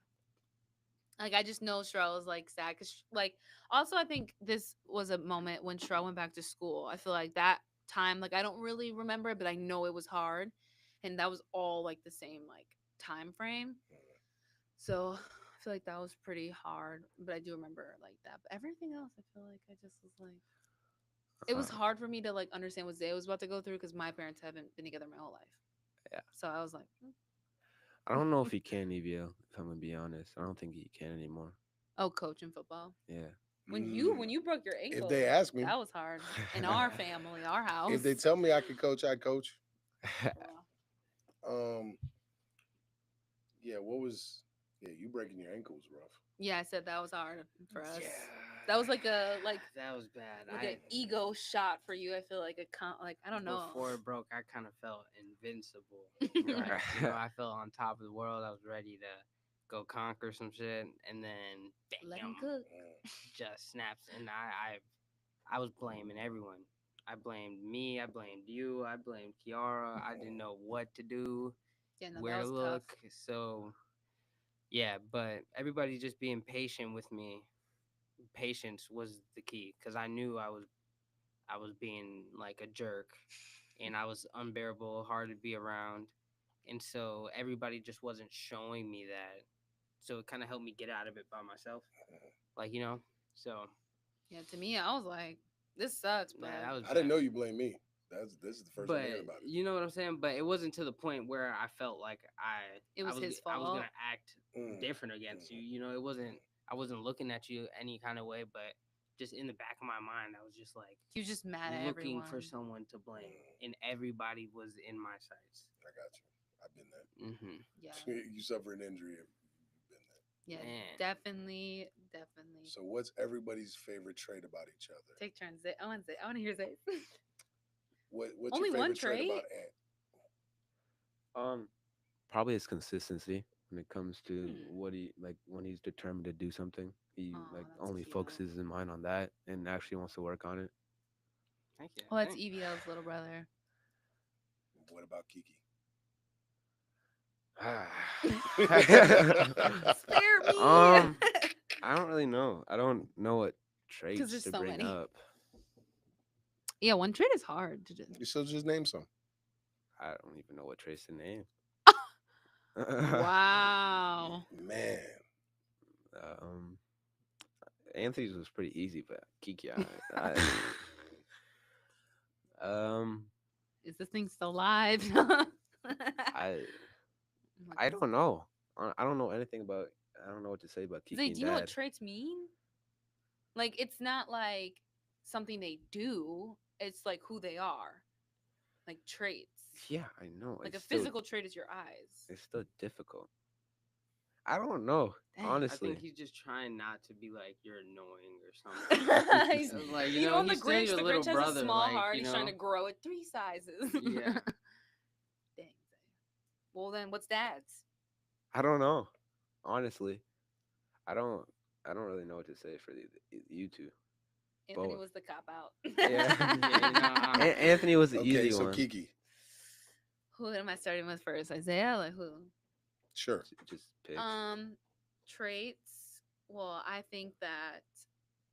I just know Sherelle was like sad because like also I think this was a moment when Sherelle went back to school. I feel like that time like I don't really remember it, but I know it was hard, and that was all like the same like time frame. So I feel like that was pretty hard, but I do remember like that. But everything else, I feel like I just was like, it was Uh, hard for me to like understand what Zay was about to go through because my parents haven't been together my whole life. Yeah. So I was like, I don't know if he can, Evio. If I'm gonna be honest, I don't think he can anymore. oh, coaching football. Yeah. When Mm, you broke your ankle, if they ask me, that was hard in our family, our house. if they tell me I could coach, I coach. Well, Yeah, you breaking your ankle was rough. yeah, I said that was hard for us. Yeah. That was like That was bad. an ego shot for you. I feel like I don't know. Before it broke, I kind of felt invincible. Right. I felt on top of the world. I was ready to go conquer some shit, and then Let him bam, cook. Mm. just snaps. And I I was blaming everyone. I blamed me. I blamed you. I blamed Kiara. I didn't know what to do, Yeah, no, where that to was tough. look. So yeah, but everybody just being patient with me. Patience was the key because I knew I was being like a jerk, and I was unbearable, hard to be around, and so everybody just wasn't showing me that. So it kind of helped me get out of it by myself, like So Yeah, to me, I was like, this sucks, but yeah, that was I didn't bad. know you blame me. This is the first I'm But hearing about it. you know what I'm saying. But it wasn't to the point where I felt like it was his I was fault. gonna act Mm, different against you. You know, it wasn't. I wasn't looking at you any kind of way, but just in the back of my mind, I was just like He was just mad at looking everyone. for someone to blame, and everybody was in my sights. I got you. I've been there. Mm-hmm. Yeah, You suffer an injury. You've been there. yeah, Man. definitely. So, what's everybody's favorite trait about each other? Take turns. I want to hear Zay. What's Only your one favorite trait about trait? Ant? Probably his consistency when it comes to Hmm. what he like when he's determined to do something. He Oh, like that's only cute. focuses his mind on that and actually wants to work on it. Thank you. Oh, that's Thanks. EVL's little brother. What about Kiki? Spare me. I don't really know. I don't know what traits there's to so bring many. up. Yeah, one trait is hard to do. You still just name some. I don't even know what traits to name. Wow. Man, um, Anthony's was pretty easy, but Kiki, um, Is this thing still live? I I don't know. I don't know anything about. I don't know what to say about Kiki Zay, and do you know what Dad. traits mean? Like, it's not like something they do. It's like who they are. Like traits. Yeah, I know. Like a It's still physical trait is your eyes. it's still difficult. I don't know, Dang. I honestly. think he's just trying not to be like you're annoying or something. He's- Like you know, in the he's still Grinch, your the little Grinch has brother. a small like, heart. you He's trying to know? grow it 3 sizes. Yeah. Dang. Zay. Well, then what's Dad's? I don't know, honestly. I don't. I don't really know what to say for you two. Anthony Both. was the cop out. Yeah. Yeah, Anthony was the okay, easy so one. Kiki, Who am I starting with first? Isaiah? Like who? sure. Just pick. Traits. Well, I think that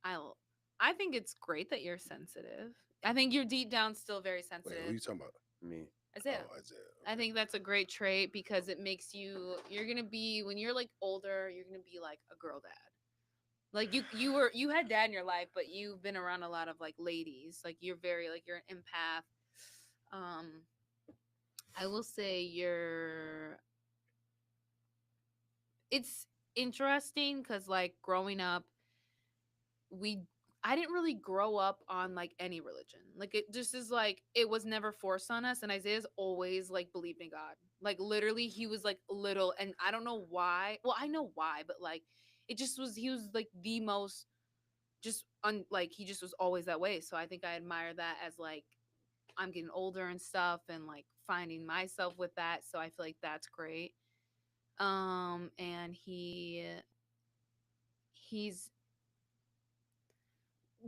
I think it's great that you're sensitive. I think you're deep down still very Wait, sensitive. who you talking about? Me. Isaiah. Oh, Isaiah. I think that's a great trait because it makes you're gonna be when you're like older, you're gonna be like a girl dad. Like you had dad in your life, but you've been around a lot of like ladies. Like you're very like you're an empath. I will say it's interesting because like growing up, I didn't really grow up on like any religion. Like it just is like it was never forced on us. And Isaiah's always like believed in God. Like literally, he was like little, and I don't know why. Well, I know why, but like it just was. He was like the most like he just was always that way. So I think I admire that as like I'm getting older and stuff, and like finding myself with that. So I feel like that's great. And he's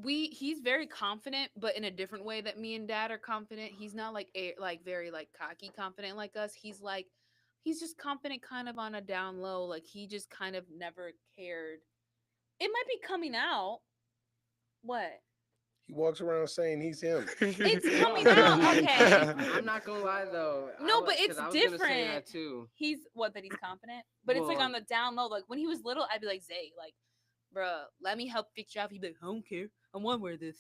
he's very confident, but in a different way that me and dad are confident. He's not like like very like cocky confident like us. He's just confident kind of on a down low. Like he just kind of never cared. It might be coming out. What? He walks around saying he's him. It's coming out. Okay. I'm not gonna lie though. No, but 'cause it's I was gonna say different. that too. He's what that he's confident, but it's like Well- on the down low. Like when he was little, I'd be like, Zay, like, bruh, let me help fix you up. He'd be like, I don't care. I want to wear this.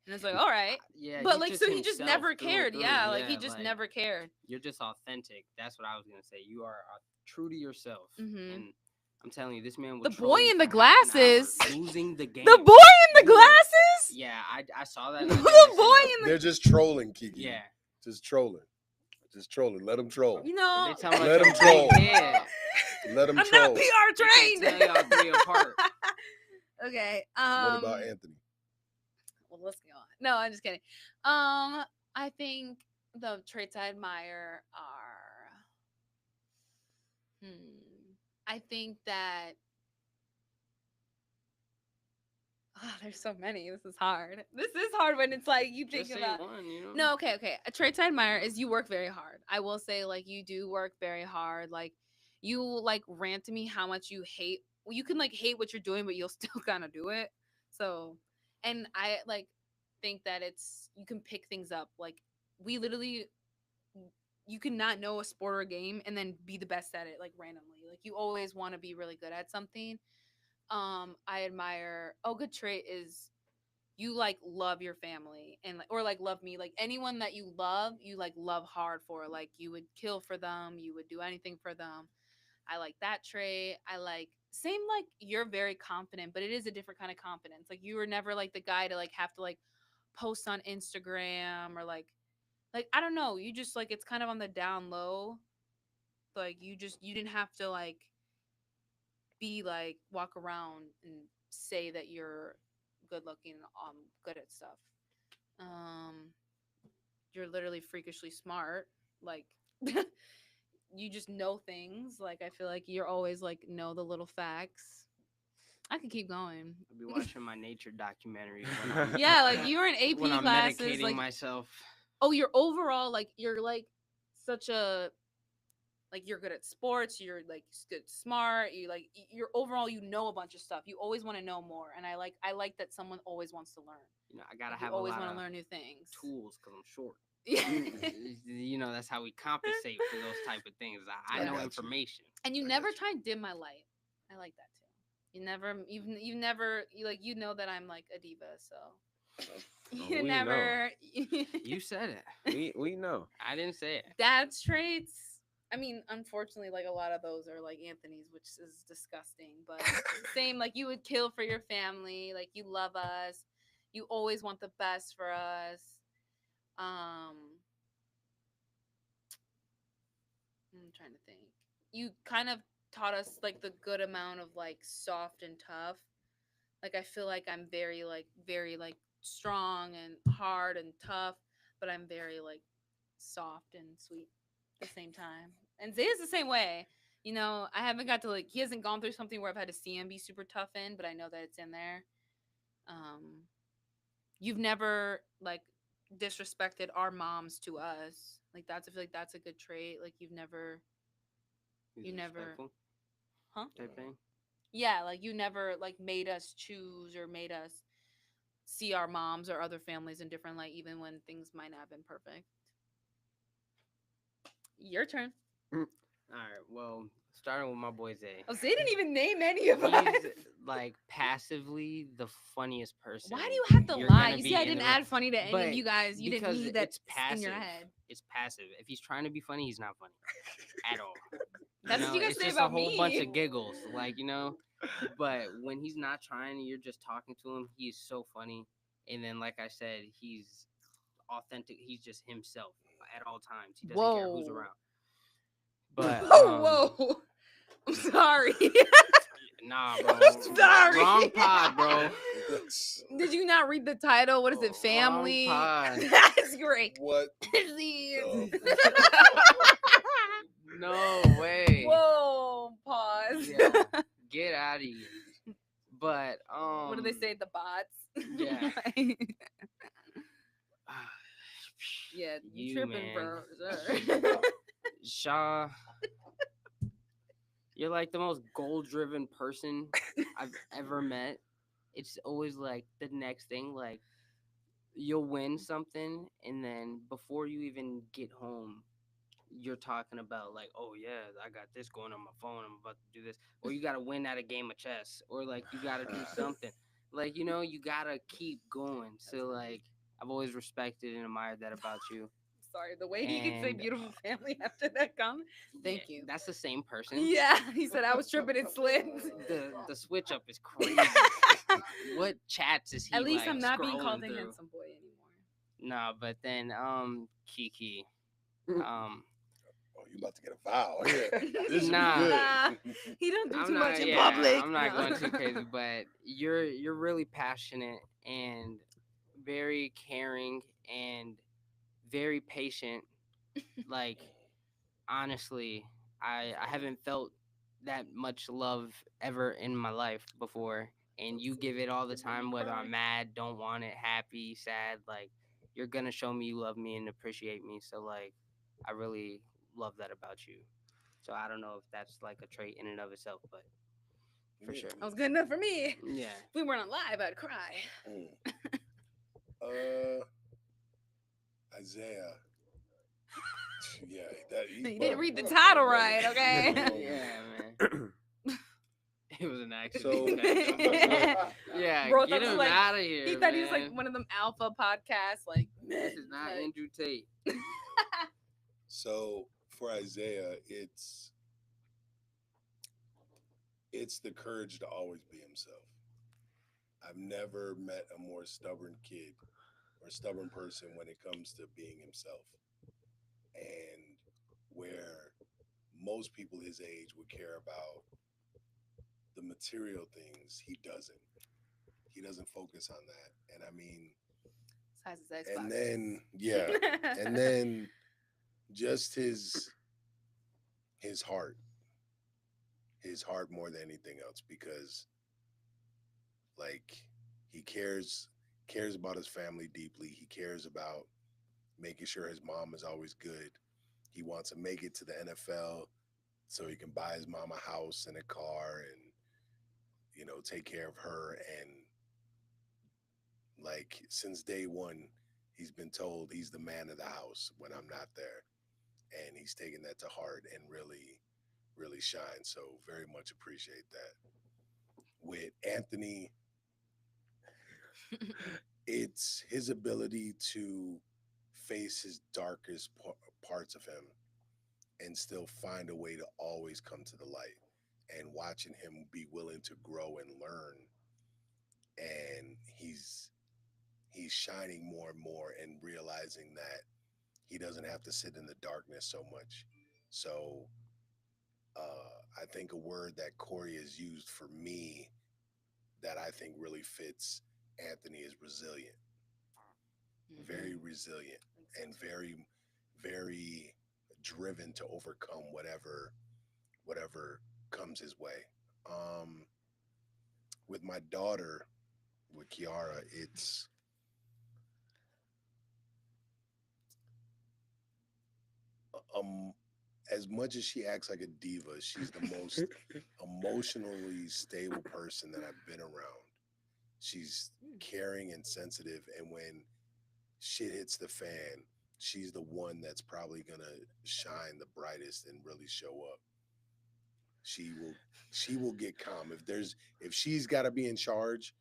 And it's like, all right. Yeah, But he's like, so he just himself never through and cared. through. Yeah, like he just never cared. You're just authentic. That's what I was gonna say. You are true to yourself, Mhm. and I'm telling you, this man. The Would boy in the for half an hour, glasses. losing the game. The boy in the You were- glasses. Yeah, I saw that. The and I didn't boy see it. in the. They're just trolling, Kiki. Yeah. Just trolling. Just trolling. Let them troll. You know. They tell me Let like him a troll. big head. Let them I'm troll. not PR They can trained. tell y'all three apart. Okay. What about Anthony? Well, let's go on. No, I'm just kidding. I think the traits I admire are. I think that. Oh, there's so many. This is hard. This is hard when it's like you think Just say about. one, you know. No, okay, okay. A trait I admire is you work very hard. I will say, like, you do work very hard. Like, you like rant to me how much you hate. Well, you can like hate what you're doing, but you'll still kind of do it. So, and I like think that it's you can pick things up. Like, we literally, you can not know a sport or a game and then be the best at it like randomly. Like, you always want to be really good at something. I admire. Oh, good trait is you like love your family and like or like love me, like anyone that you love, you like love hard for, like you would kill for them, you would do anything for them. I like that trait. I like same, like you're very confident, but it is a different kind of confidence. Like you were never like the guy to like have to like post on Instagram or like I don't know, you just like it's kind of on the down low. Like you didn't have to like be like walk around and say that you're good looking, good at stuff. Um, you're literally freakishly smart. Like you just know things. Like I feel like you're always like know the little facts. I could keep going. I'll be watching my nature documentaries when I'm, Yeah, like you were in AP when I'm classes. medicating Like myself. oh, you're overall like you're like such a like you're good at sports. You're like good, smart. You like you're overall you know a bunch of stuff. You always want to know more, and I like that someone always wants to learn. You know, I gotta Like, you have a always lot want of to learn new things. tools because I'm short. Yeah. You know, that's how we compensate for those type of things. I Yeah. know Got you. information. And you I never got you. try and dim my light. I like that too. You never you like you know that I'm like a diva, so you we never You said it. We know. I didn't say it. dad's traits. I mean, unfortunately, like a lot of those are like Anthony's, which is disgusting. But same, like you would kill for your family, like you love us, you always want the best for us. Um, I'm trying to think. You kind of taught us like the good amount of like soft and tough. Like I feel like I'm very like strong and hard and tough, but I'm very like soft and sweet at the same time. And Zay's the same way. You know, I haven't got to like he hasn't gone through something where I've had to see him be super tough in, but I know that it's in there. Um, you've never like disrespected our moms to us. Like that's I feel like that's a good trait. Like you've never He's You never- respectful huh? type thing. Yeah, like you never like made us choose or made us see our moms or other families in different light, even when things might not have been perfect. Your turn. All right. Well, starting with my boy Zay. Oh, Zay didn't even name any of us. He's like passively the funniest person. Why do you have to you're lie? gonna You be see, I in the didn't room. add funny to any But of you guys. You didn't because need that it's passive. in your head. It's passive. If he's trying to be funny, he's not funny at all. That's what you guys it's say just about a whole me. bunch of giggles, like But when he's not trying, and you're just talking to him. He's so funny. And then, like I said, he's authentic. He's just himself at all times. He doesn't care who's Whoa. around. But Whoa. I'm sorry. nah, bro. Sorry. Wrong pod, bro. Did you not read the title? What is it? Wrong Family. pod. That's great. What? Please. No way. Whoa. Pause. Yeah. Get out of here. But What do they say? The bots. yeah. Yeah, You, tripping, man. bro. Shaw, you're like the most goal-driven person I've ever met. It's always like the next thing, like you'll win something, and then before you even get home, you're talking about like, oh yeah, I got this going on my phone. I'm about to do this, or you gotta win at a game of chess, or like you gotta do something. Like you gotta keep going. So like, I've always respected and admired that about you. Sorry, the way he could say And- beautiful family after that comment. Thank Yeah, you. That's the same person. Yeah, he said I was tripping and slid. The switch up is crazy. What chats is he? At least like, I'm not being scrolling called a through? handsome boy anymore. No, but then Kiki. Oh, you about to get a foul here. This should Nah. be good. Nah. He don't do I'm too not, much in yeah, public. I'm not No. going too crazy, but you're really passionate and very caring and very patient. Like honestly, I haven't felt that much love ever in my life before, and you give it all the time, whether I'm mad, don't want it, happy, sad, like you're gonna show me you love me and appreciate me. So like I really love that about you. So I don't know if that's like a trait in and of itself, but for Yeah. sure. That was good enough for me. Yeah. If we weren't on live, I'd cry. Mm. Isaiah. Yeah, that You didn't read the title right, okay? Yeah, man. It was an accident. So- yeah, Bro, get that was him like- out of here. He thought he was like man. one of them alpha podcasts, like This is not like- Andrew Tate. So for Isaiah, it's the courage to always be himself. I've never met a more stubborn kid or stubborn person when it comes to being himself. And where most people his age would care about the material things, he doesn't. He doesn't focus on that. And I mean, Besides his Xbox. and then yeah, and then just his heart more than anything else, because like he cares about his family deeply. He cares about making sure his mom is always good. He wants to make it to the NFL so he can buy his mom a house and a car and take care of her. And like since day one, he's been told he's the man of the house when I'm not there. And he's taken that to heart and really shine. So very much appreciate that. With Anthony, it's his ability to face his darkest parts of him and still find a way to always come to the light, and watching him be willing to grow and learn. And he's shining more and more and realizing that he doesn't have to sit in the darkness so much. So I think a word that Corey has used for me that I think really fits Anthony is resilient. Very resilient and very, very driven to overcome whatever comes his way. With my daughter, with Kiara, it's as much as she acts like a diva, she's the most emotionally stable person that I've been around. She's caring and sensitive, and when shit hits the fan, she's the one that's probably gonna shine the brightest and really show up. She will get calm. If she's got to be in charge,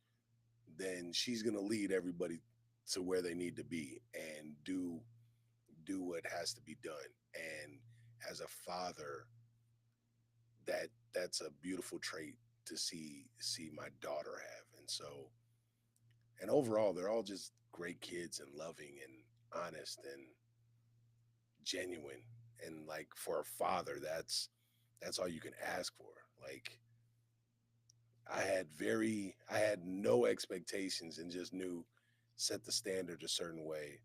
then she's gonna lead everybody to where they need to be and do what has to be done. And as a father, that's a beautiful trait to see my daughter have. And so, and overall, they're all just great kids and loving and honest and genuine. And like for a father, that's all you can ask for. Like I had no expectations and just knew set the standard a certain way,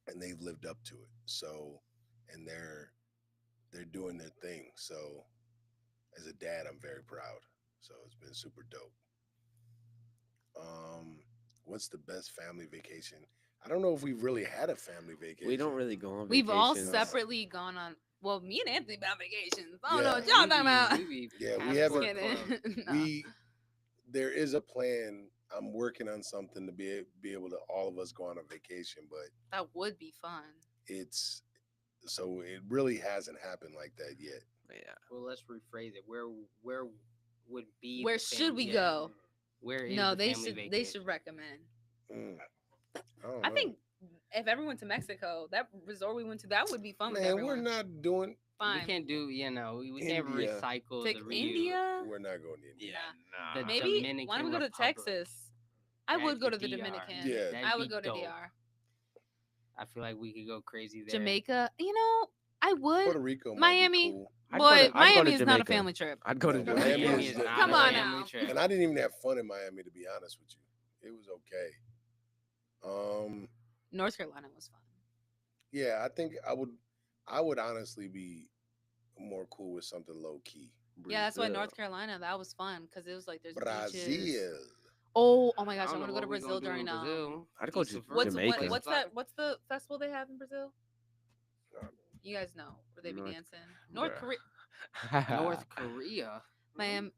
and they've lived up to it. So, and they're doing their thing. So as a dad, I'm very proud. So it's been super dope. What's the best family vacation? I don't know if we've really had a family vacation. We don't really go on vacations. We've all separately gone on. Well, me and Anthony been on vacations. I don't know what Yeah. y'all talking about. We haven't- No. There is a plan. I'm working on something to be able to all of us go on a vacation, but That would be fun. it really hasn't happened like that yet. Yeah. Well, let's rephrase it. Where would be? Where the should we family- go? Where is No, the they family should. They vacation? should recommend. don't I know. think if everyone went to Mexico, that resort we went to, that would be fun with Man, we're everyone. not doing. Fine. We can't do. We can't India. recycle Take the reuse. India. We're not going to India. The Maybe. Dominican Why don't we go to Republic. Texas? I That'd would go be to the DR. Dominican. Yeah. That'd I would be go to dope. DR. I feel like we could go crazy there. Jamaica. I would. Puerto Rico, Miami. might be cool. I'd go to- But I'd go Miami to is not a Jamaica. family trip. I'd go to No, Jamaica. Miami Miami is is the- not Come a on family now. trip. And I didn't even have fun in Miami, to be honest with you. It was okay. North Carolina was fun. Yeah, I think I would honestly be more cool with something low key. Yeah, that's why Brazil. North Carolina, that was fun because it was like there's beaches. Brazil. Oh my I gosh, I don't want to know go to what we Brazil gonna do in during Brazil. I'd go Eat to some fruit, what's Jamaica. play what's soccer. that? What's the festival they have in Brazil? You guys know where they be North- dancing. North bruh. Korea, North Korea. Miami.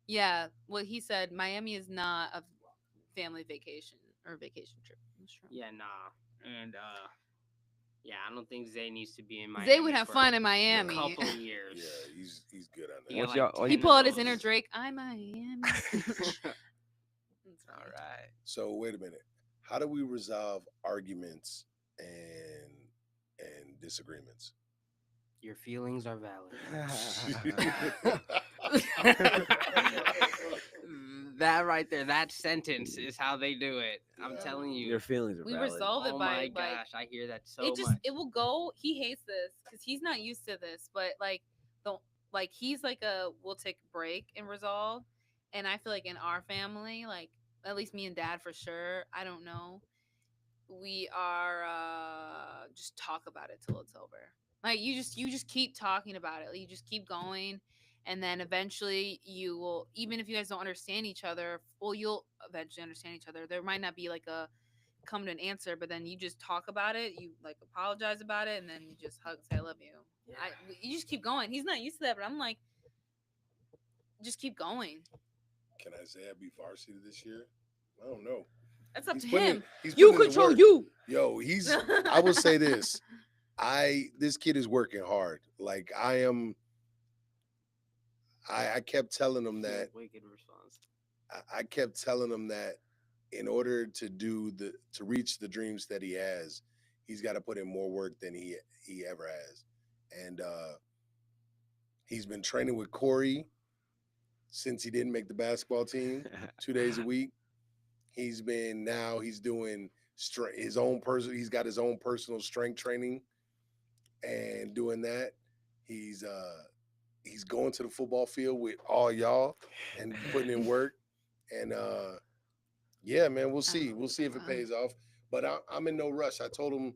Yeah, well, he said Miami is not a family vacation or vacation trip. That's true. Yeah, nah. And yeah, I don't think Zay needs to be in Miami. They would have for fun in a Miami. couple of years. Yeah, he's good on He that. got What's like y'all- 10 He of pulled out his those. inner Drake. I'm Miami. That's All funny. right. So wait a minute. How do we resolve arguments and disagreements? Your feelings are valid. That right there, that sentence is how they do it. I'm Yeah. telling you. Your feelings are We valid. resolve it Oh by my like gosh, I hear that so it just much. it will go. He hates this because he's not used to this, but like don't like he's like we'll take a break and resolve. And I feel like in our family, like at least me and dad for sure, I don't know, we are just talk about it till it's over. Like you just keep talking about it. You just keep going, and then eventually you will, even if you guys don't understand each other, well, you'll eventually understand each other. There might not be like a come to an answer, but then you just talk about it. You like apologize about it, and then you just hug and say I love you. You just keep going. He's not used to that, but I'm like, just keep going. Can Isaiah be varsity this year? I don't know. That's up He's to putting him. in- he's You putting in the control work. you. Yo, he's. I will say this. This kid is working hard. Like I am. I kept telling him that. Wicked response. I kept telling him that in order to reach the dreams that he has, he's got to put in more work than he ever has. And he's been training with Corey since he didn't make the basketball team 2 days a week. He's doing his own person. He's got his own personal strength training and doing that. He's going to the football field with all y'all and putting in work. And yeah, man, we'll see. We'll see if it pays off. But I'm in no rush. I told him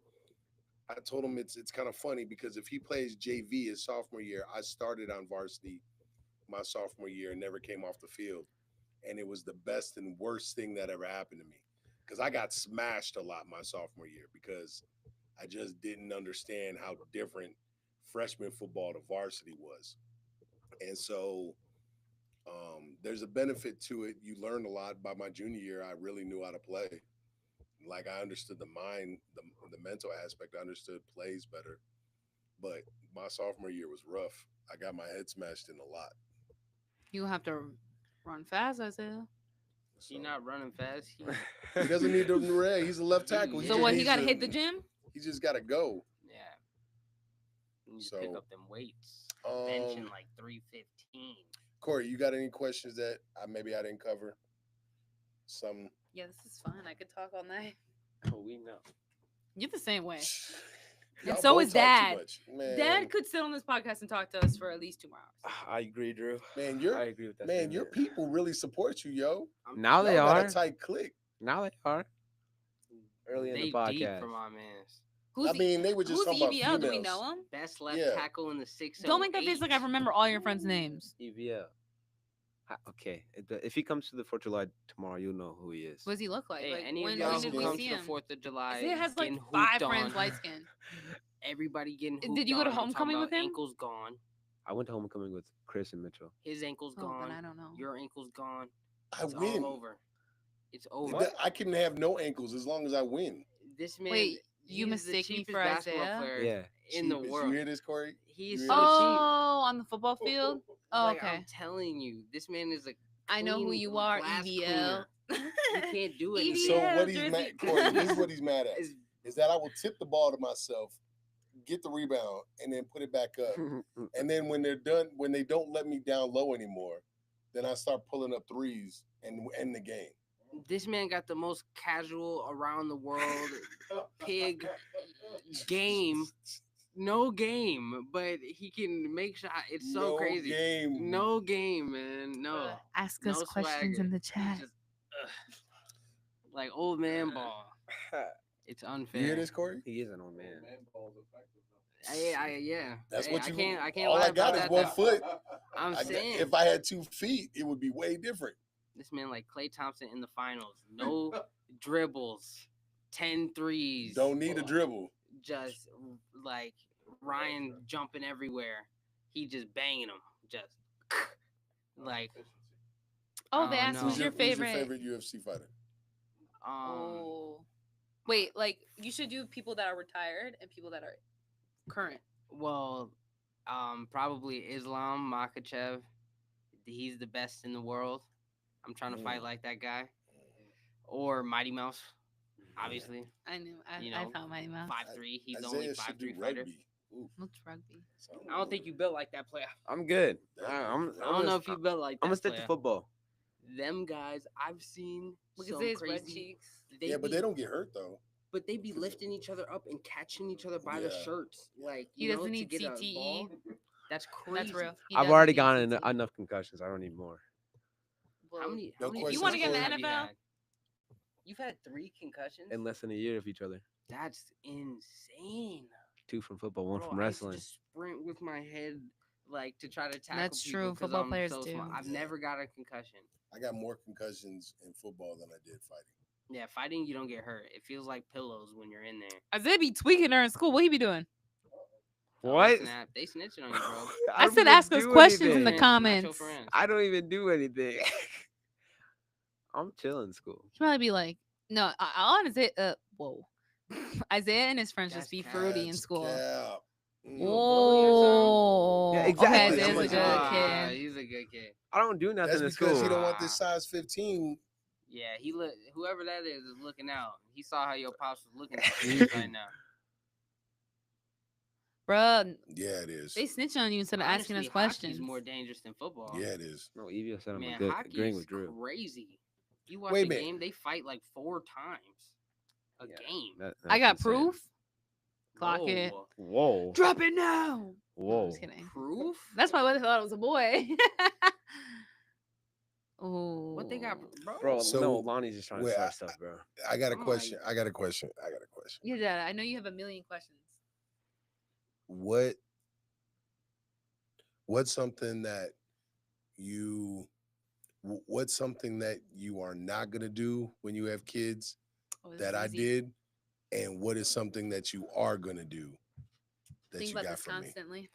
it's kind of funny because if he plays JV his sophomore year, I started on varsity my sophomore year and never came off the field. And it was the best and worst thing that ever happened to me because I got smashed a lot my sophomore year because I just didn't understand how different freshman football to varsity was. And so there's a benefit to it. You learn a lot. By my junior year, I really knew how to play. Like I understood the mind, the mental aspect. I understood plays better. But my sophomore year was rough. I got my head smashed in a lot. You have to run fast, Isaiah. He not running fast. He doesn't need to run. He's a left tackle. So So just what? He needs got to hit the gym. He just got to go. Yeah. You need to pick So, up them weights. Benching like 315. Corey, you got any questions that maybe I didn't cover? Some. Yeah, this is fun. I could talk all night. Oh, we know. You're the same way. Y'all so both is talk too Dad. much. Man, Dad could sit on this podcast and talk to us for at least 2 more hours. I agree, Drew. Man, I agree with that. man, your statement. people really support you, yo. Now they Y'all got are. a tight click. Now they are. Early in They the deep podcast. for my mans. Who's I mean, they were just who's talking EVL? about Do we females. know him? Best left Yeah. tackle in the 6. Don't make that face like I remember all your friends' names. EVL. Okay. If he comes to the 4th of July tomorrow, you'll know who he is. What does he look like? Hey, Like any when of y'all did who we come see to him? the 4th of July, Isaiah has like getting 5 hooped friends on. light skin. Everybody getting hooped Did you go to on. I'm talking homecoming with about him? Ankles gone. I went to homecoming with Chris and Mitchell. His ankle's Oh, gone. then I don't know. Your ankle's gone. I It's win. all over. It's over. I can have no ankles as long as I win. This man. Wait, you he's the mistake me cheapest for basketball Isaiah? player Yeah. in the Cheapest. world. You hear this, Corey? He's You so hear this? Oh, on the football field? Oh, like, okay. I'm telling you, this man is a. I know who clean you are, glass EVL. cleaner. He can't do anything. So EVL what he's jersey. mad, Corey, this is what he's mad at. Is- Is that I will tip the ball to myself, get the rebound, and then put it back up. And then when they're done, when they don't let me down low anymore, then I start pulling up threes and end the game. This man got the most casual around the world pig game. No game, but he can make shot. It's so No crazy. game. No game, man. No. Ask No us questions swagger. in the He's chat. just, like old man ball. It's unfair. You hear this, Corey? He is an old man. Yeah. That's Hey, what you. I can't All lie I got about is that, 1 though. foot. I'm saying If I had 2 feet, it would be way different. this man like Klay Thompson in the finals. No dribbles, 10 threes. Don't need a dribble. Just like Ryan jumping everywhere. He just banging them. Just like Oh, they I don't asked know. who's your Who's your favorite. favorite UFC fighter? Oh, wait, like you should do people that are retired and people that are current. Well, probably Islam Makhachev. He's the best in the world. I'm trying to fight like that guy. Or Mighty Mouse, obviously. I knew. You I know, found Mighty Mouse. 5'3". He's the only Isaiah should 5'3" do fighter. rugby. Ooh, What's rugby? I don't think you built like that player. I'm good. That- I don't know if you built like that. I'm gonna stick to player. football. Them guys I've seen Look some at his red crazy. cheeks. yeah, but they don't get hurt though. But they be lifting each other up and catching each other by the Yeah. shirts. Like He you know, doesn't to need get a CTE. ball. That's crazy. That's real. He I've doesn't already need gotten CTE. enough concussions. I don't need more. How many? No How many question. You wanna get in the concussions have you NFL? had? You've had 3 concussions. In less than a year of each other. That's insane. 2 from football, 1 Bro, from I used to wrestling. just sprint with my head like to try to tackle That's people true. 'cause Football I'm players so small. do. I've never got a concussion. I got more concussions in football than I did fighting. Yeah, fighting you don't get hurt. It feels like pillows when you're in there. Isaiah be tweaking her in school. What he be doing? Oh, What? snap. They snitching on you, bro. I don't said even ask us do questions in anything. the Friends, not your comments. friends. I don't even do anything. I'm chilling in school. He probably be like, no, I'll have Isaiah. Whoa. Isaiah and his friends That's just be cap. fruity in That's school. cap. Whoa. Yeah, Okay, exactly. Isaiah's I'm a like, good ah, kid. He's a good kid. I don't do nothing That's in because school. he don't want this size 15. Yeah, he look. Whoever that is looking out. He saw how your pops was looking at you right now. Bruh, Yeah, it is. they snitch on you instead of asking us Honestly, questions. hockey's more dangerous than football. Yeah, it is. No, Evio said I'm Man, a good hockey agreeing is with Drew. crazy. You watch Wait a a minute. game, they fight like 4 times a Yeah, game. I got that's insane. proof. Clock it. Whoa. Whoa. Drop it now. No, I'm Whoa. just kidding. Proof? That's why I thought it was a boy. Oh. What they got, bro? Bro, So, no, Lonnie's just trying to wait, start stuff, bro. I got a I'm like- question. I got a question. Yeah, Dad, I know you have a million questions. What's something that what's something that you are not gonna do when you have kids Oh, this that is I easy. did, and what is something that you are gonna do that Think you about got this from me? constantly.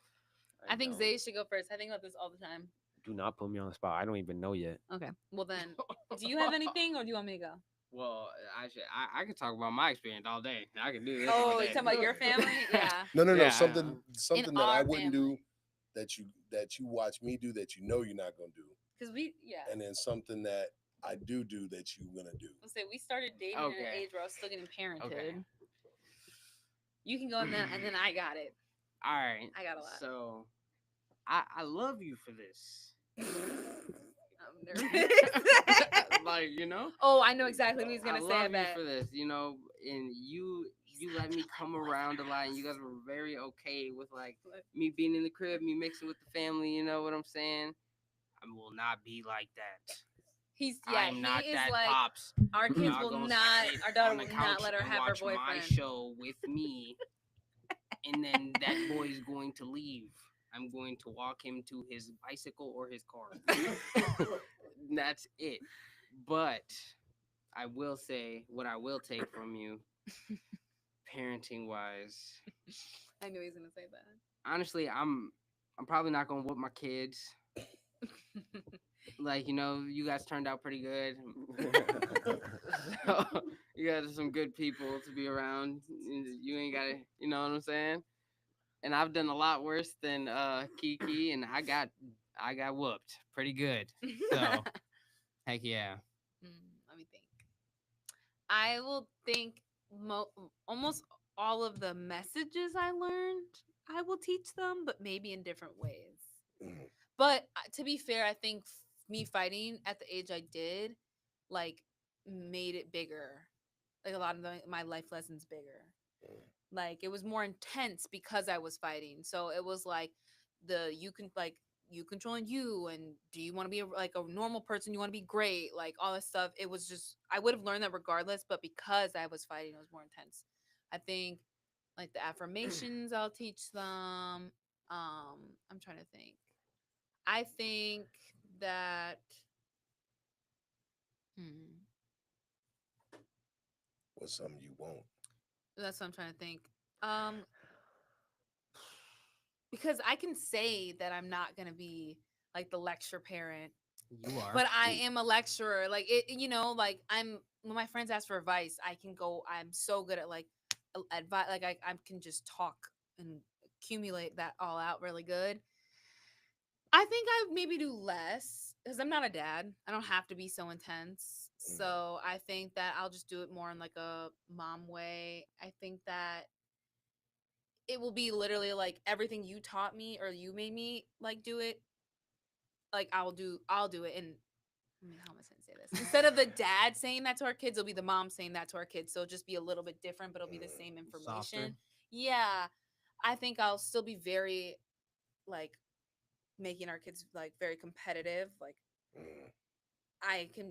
I think don't. Zay should go first. I think about this all the time. Do not put me on the spot. I don't even know yet. Okay. Well then, do you have anything or do you want me to go? Well, I could talk about my experience all day. I could do this. all Oh, day. you talking about your family? Yeah. No, Yeah, something that I our wouldn't family. do that you watch me do that you know you're not gonna do, Because yeah. and then something that I do that you're gonna do. Let's say we started dating at an Okay. age where I was still getting parented. Okay. You can go and then I got it. All right. I got a lot. So, I love you for this. I'm nervous. Like, you know? Oh, I know exactly what he's I gonna say. love I you bet. for this, you know, and you let me come around a lot, and you guys were very okay with like me being in the crib, me mixing with the family. You know what I'm saying? I will not be like that. He's I'm not he is that like pops. our kids Y'all will gonna not. sit Our daughter on the will not couch let her and have her watch my boyfriend. show with me, and then that boy is going to leave. I'm going to walk him to his bicycle or his car. That's it. But I will say what I will take from you, parenting wise. I knew he was gonna say that. Honestly, I'm probably not gonna whoop my kids. Like, you know, you guys turned out pretty good. So, you guys are some good people to be around. You ain't gotta, you know what I'm saying? And I've done a lot worse than Kiki, and I got whooped pretty good. So heck yeah. Let me think. I will think almost all of the messages I learned, I will teach them, but maybe in different ways. Mhm. But to be fair, I think me fighting at the age I did, like, made it bigger. Like a lot of my life lessons bigger. Like it was more intense because I was fighting. So it was like you controlling you, and do you want to be like a normal person? You want to be great, like all this stuff. It was just I would have learned that regardless, but because I was fighting, it was more intense. I think like the affirmations I'll teach them. I'm trying to think. I think that hmm, What's something you won't? that's what I'm trying to think. Um, because I can say that I'm not gonna be like the lecture parent, You are. but I am a lecturer. Like like I'm when my friends ask for advice, I can go. I'm so good at like advice. Like I can just talk and accumulate that all out really good. I think I maybe do less because I'm not a dad. I don't have to be so intense. So I think that I'll just do it more in like a mom way. I think that it will be literally like everything you taught me or you made me like do it. Like I'll do it. And I mean, how am I going to say this? Instead of the dad saying that to our kids, it'll be the mom saying that to our kids. So it'll just be a little bit different, but it'll be the same Softer. information. Yeah. I think I'll still be very like making our kids like very competitive. Like Mm.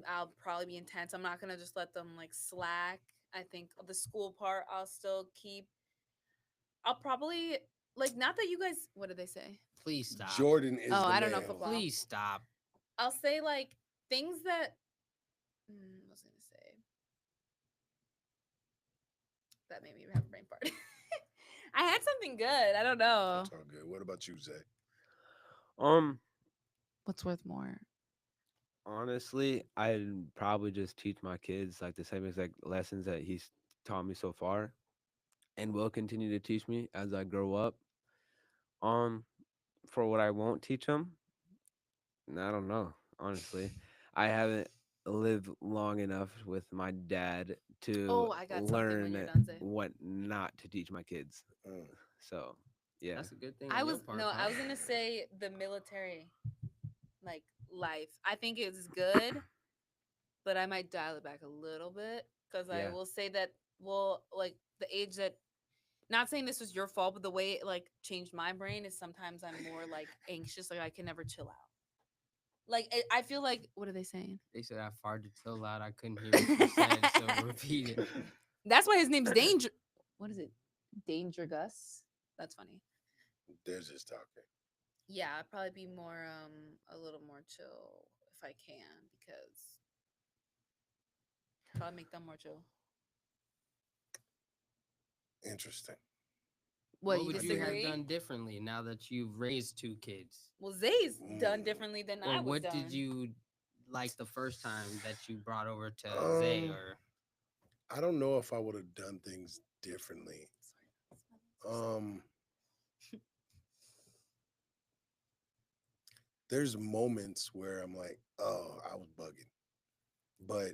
I'll probably be intense. I'm not gonna just let them like slack. I think the school part I'll still keep. I'll probably like not that you guys what did they say? Please stop. Jordan is Oh, the I don't know man. football. Please stop. I'll say like things that what was I gonna say? That made me have a brain fart. I had something good. I don't know. It's all good. What about you, Zay? Um, What's worth more? Honestly, I'd probably just teach my kids like the same exact lessons that he's taught me so far, and will continue to teach me as I grow up. Um, for what I won't teach them, I don't know. Honestly, I haven't lived long enough with my dad to Oh, I got something when you're learn done, Zay. what not to teach my kids. Mm. So, yeah. That's a good thing I on your was part. no, huh? I was gonna say the military like life. I think it's good, but I might dial it back a little bit because I Yeah. will say that well, like the age that not saying this was your fault, but the way it like changed my brain is sometimes I'm more like anxious, like I can never chill out. Like I feel like what are they saying? They said I farted so loud I couldn't hear what you said, so repeat it. That's why his name's Danger. What is it? Danger Gus. That's funny. There's his talking. Yeah, I'd probably be more a little more chill if I can because probably make them more chill. Interesting. What, What you would you have disagree? done differently now that you've raised two kids? Well, Zay's done Mm. differently than Or I was what done. did you like the first time that you brought over to Zay? Um, Or I don't know if I would have done things differently. Um, there's moments where I'm like, oh, I was bugging, but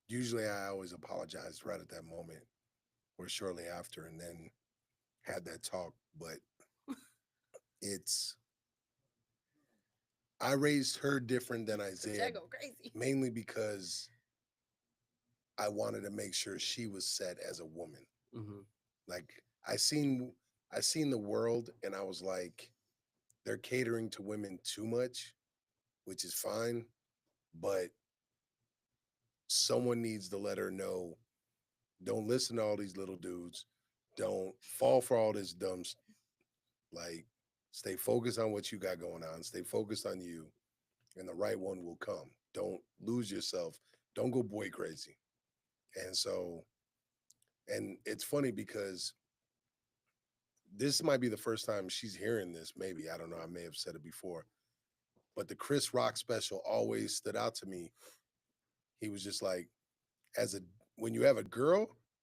usually I always apologize right at that moment or shortly after, and then had that talk. But it's I raised her different than Isaiah, I go crazy. mainly because I wanted to make sure she was set as a woman. Mhm. Like I seen the world, and I was like, they're catering to women too much, which is fine, but someone needs to let her know, don't listen to all these little dudes, don't fall for all this like, stay focused on what you got going on, stay focused on you, and the right one will come. Don't lose yourself, don't go boy crazy. And so, and it's funny because this might be the first time she's hearing this, maybe, I don't know, I may have said it before, but the Chris Rock special always stood out to me. He was just like, as a when you have a girl,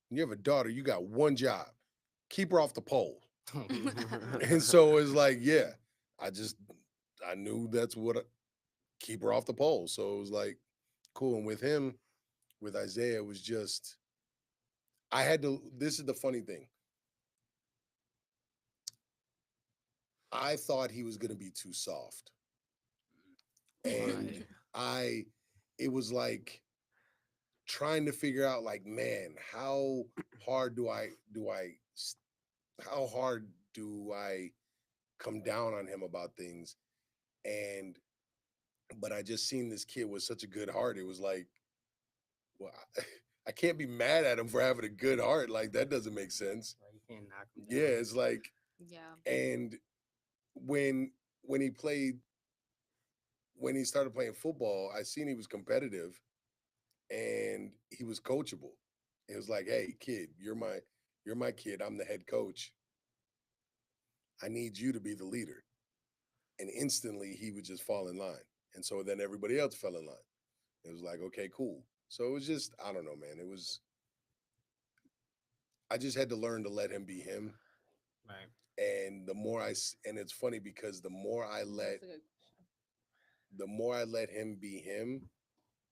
when you have a daughter, you got one job: keep her off the pole. And so it's like, yeah, I just I knew that's what keep her off the pole. So it was like cool. And with him, with Isaiah, it was just I had to. This is the funny thing. I thought he was gonna be too soft, and Right. I it was like trying to figure out like, man, hard do I how hard do I come down on him about things? And but I just seen this kid with such a good heart. It was like, well, I can't be mad at him for having a good heart. Like that doesn't make sense. Like, you can't knock him Yeah, down. it's like, Yeah. and when when he played when he started playing football, I seen he was competitive and he was coachable. It was like, hey, kid, you're my kid. I'm the head coach. I need you to be the leader. And instantly he would just fall in line. And so then everybody else fell in line. It was like, okay, cool. So it was just, I don't know, man. It was I just had to learn to let him be him. Right. And and it's funny because That's a good the more I let him be him,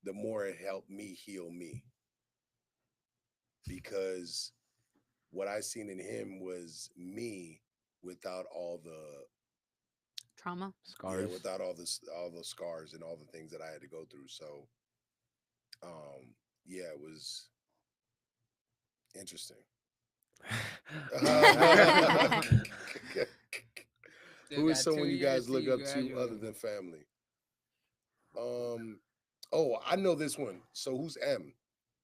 the more it helped me heal me. Because what I seen in him was me without all the trauma. Scars. without all the scars and all the things that I had to go through. So yeah, it was interesting. Still Who is got someone 2 you years guys till look you up to other graduate. than family? Oh, I know this one. So who's M?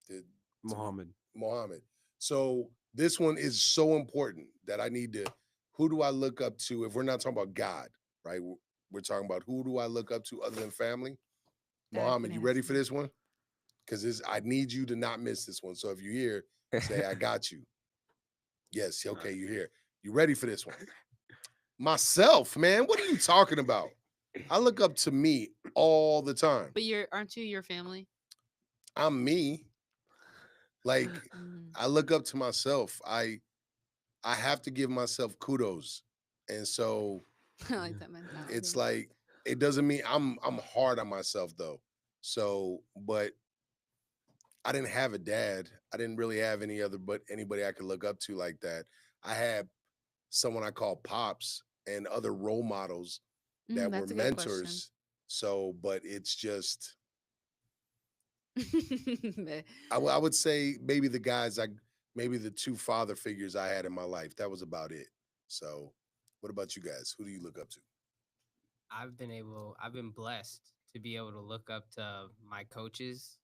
Did Muhammad. Mohammed. So this one is so important that I need to. Who do I look up to if we're not talking about God, right? We're talking about who do I look up to other than family? Dad Mohammed, can you ready answer. for this one? Because I need you to not miss this one. So if you're here, say I got you. Yes, okay, you're here. You ready for this one? Myself, man. What are you talking about? I look up to me all the time. But aren't you your family? I'm me. Like Mhm. I look up to myself. I have to give myself kudos. And so I like that mentality. it's like it doesn't mean I'm hard on myself though. So, but I didn't have a dad. I didn't really have anybody I could look up to like that. I had someone I call pops and other role models that were That's a good question. mentors. So, but it's just The- I would say maybe the two father figures I had in my life. That was about it. So, what about you guys? Who do you look up to? I've been blessed to be able to look up to my coaches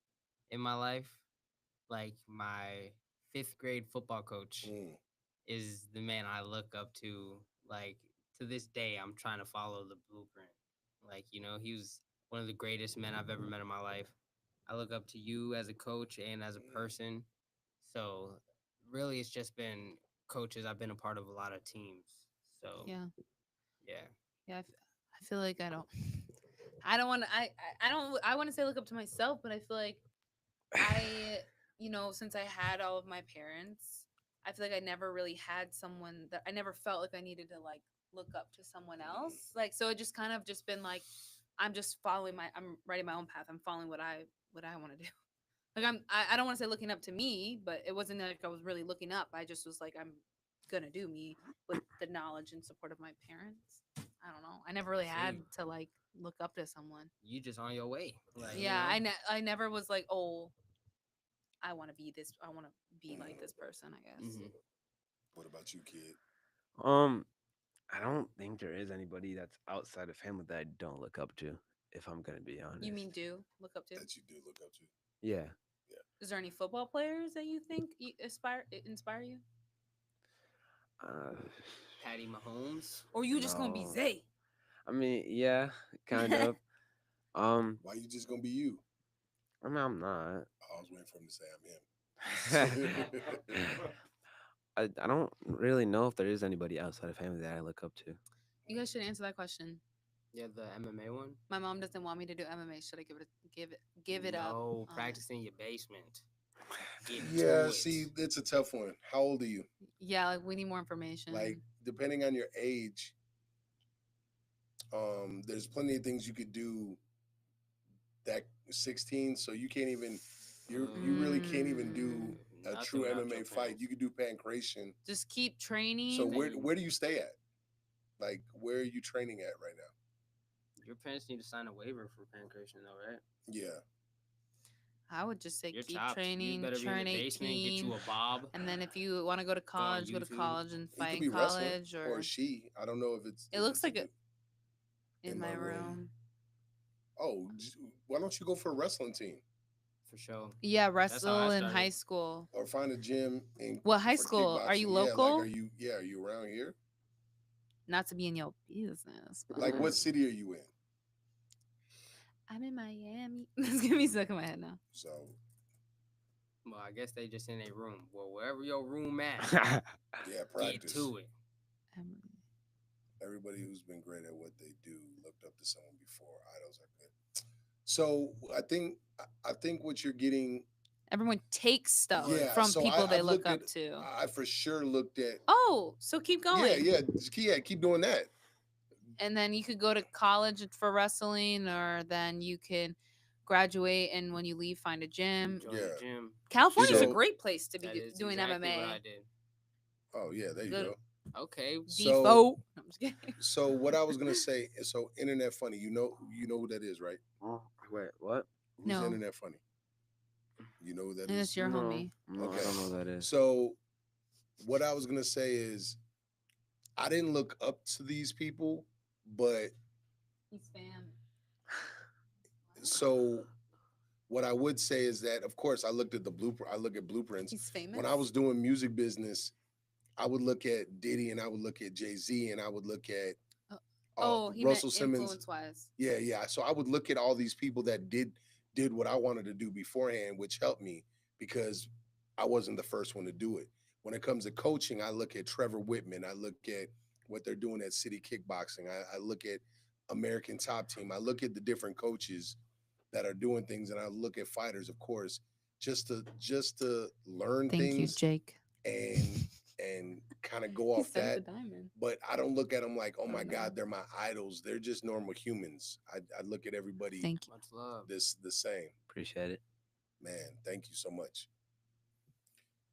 in my life. Like my 5th grade football coach Mm, is the man I look up to. Like to this day, I'm trying to follow the blueprint. Like, he was one of the greatest men I've ever met in my life. I look up to you as a coach and as a person. So really it's just been coaches. I've been a part of a lot of teams. So yeah. yeah. Yeah. I feel like I don't. I don't want to. I don't. I want to say look up to myself, but I feel like since I had all of my parents, I feel like I never really had someone that I never felt like I needed to like look up to someone else. Like, so it just kind of just been like, I'm writing my own path. I'm following what I want to do. Like I don't want to say looking up to me, but it wasn't like I was really looking up. I just was like, I'm gonna do me with the knowledge and support of my parents. I don't know. I never really had Same. to like look up to someone. You just on your way. Like, Yeah, I never was like, oh, I want to be this. I want to be like this person. I guess. Mhm. what about you, kid? Um, I don't think there is anybody that's outside of family that I don't look up to, if I'm gonna be honest. You mean do look up to? That you do look up to? Yeah. Is there any football players that you think inspire you, Uh, Patty Mahomes. or you just gonna be no. Zay? I mean, yeah, kind of. Why you just gonna be you? I mean, I'm not. I was waiting for him to say I'm him. I don't really know if there is anybody outside of family that I look up to. You guys should answer that question. Yeah, the MMA one. My mom doesn't want me to do MMA. Should I give it up? No, on it? practice in your basement. Get Yeah, to it. see, it's a tough one. How old are you? Yeah, like we need more information. Like, depending on your age, there's plenty of things you could do that 16, so you can't even you really can't even do a Nothing true without MMA your fight. parents. You could do pancration. Just keep training. So where do you stay at? Like, where are you training at right now? Your parents need to sign a waiver for pancreation, though, right? Yeah. I would just say You're keep chopped. You training, better be in turn the basement, get 18, you a bob. and then if you want to go to college, go to YouTube. college and He fight could be in wrestling, college or she. I don't know if it's. It if looks it's a like it du- in my room. Oh, why don't you go for a wrestling team? for sure. Yeah, That's how I wrestle in high started. school. Or find a gym in What high for school? Are you kickboxing. Yeah, like local? are you around here? Not to be in your business. But Like what city are you in? I'm in Miami. It's gonna be stuck in my head now. So Well, I guess they just in a room. Well, wherever your room at, yeah, get practice. to it. Emily. Everybody who's been great at what they do looked up to someone before. Idols are good. So I think what you're getting. Everyone takes stuff Yeah, from so people they I've look looked up at. to. I for sure looked at. Oh, so keep going. Yeah. Keep doing that. And then you could go to college for wrestling, or then you can graduate and when you leave, find a gym. Join Yeah. the gym. California's a So- great place to be That is doing exactly MMA. what I did. Oh yeah, there you Good. go. Okay. So- Default. I'm just kidding. So what I was gonna say. So internet funny. You know who that is, right? Wait, what? Who's No. internet funny? You know who that And is? it's your no, homie. No, Okay. I don't know what that is. So what I was gonna say is I didn't look up to these people, but He's fam. so what I would say is that of course I looked at the blueprint. I look at blueprints. He's famous. When I was doing music business, I would look at Diddy and I would look at Jay-Z and I would look at he Russell meant Simmons. influence wise. Yeah. So I would look at all these people that did what I wanted to do beforehand, which helped me because I wasn't the first one to do it. When it comes to coaching, I look at Trevor Whitman. I look at what they're doing at City Kickboxing. I look at American Top Team. I look at the different coaches that are doing things, and I look at fighters, of course, just to learn Thank you, things Jake. and kind of go He off said that. it's a diamond. But I don't look at them like, oh Oh, my no. God, they're my idols. They're just normal humans. I look at everybody Thank you. Much love. the same. Appreciate it. Man, thank you so much.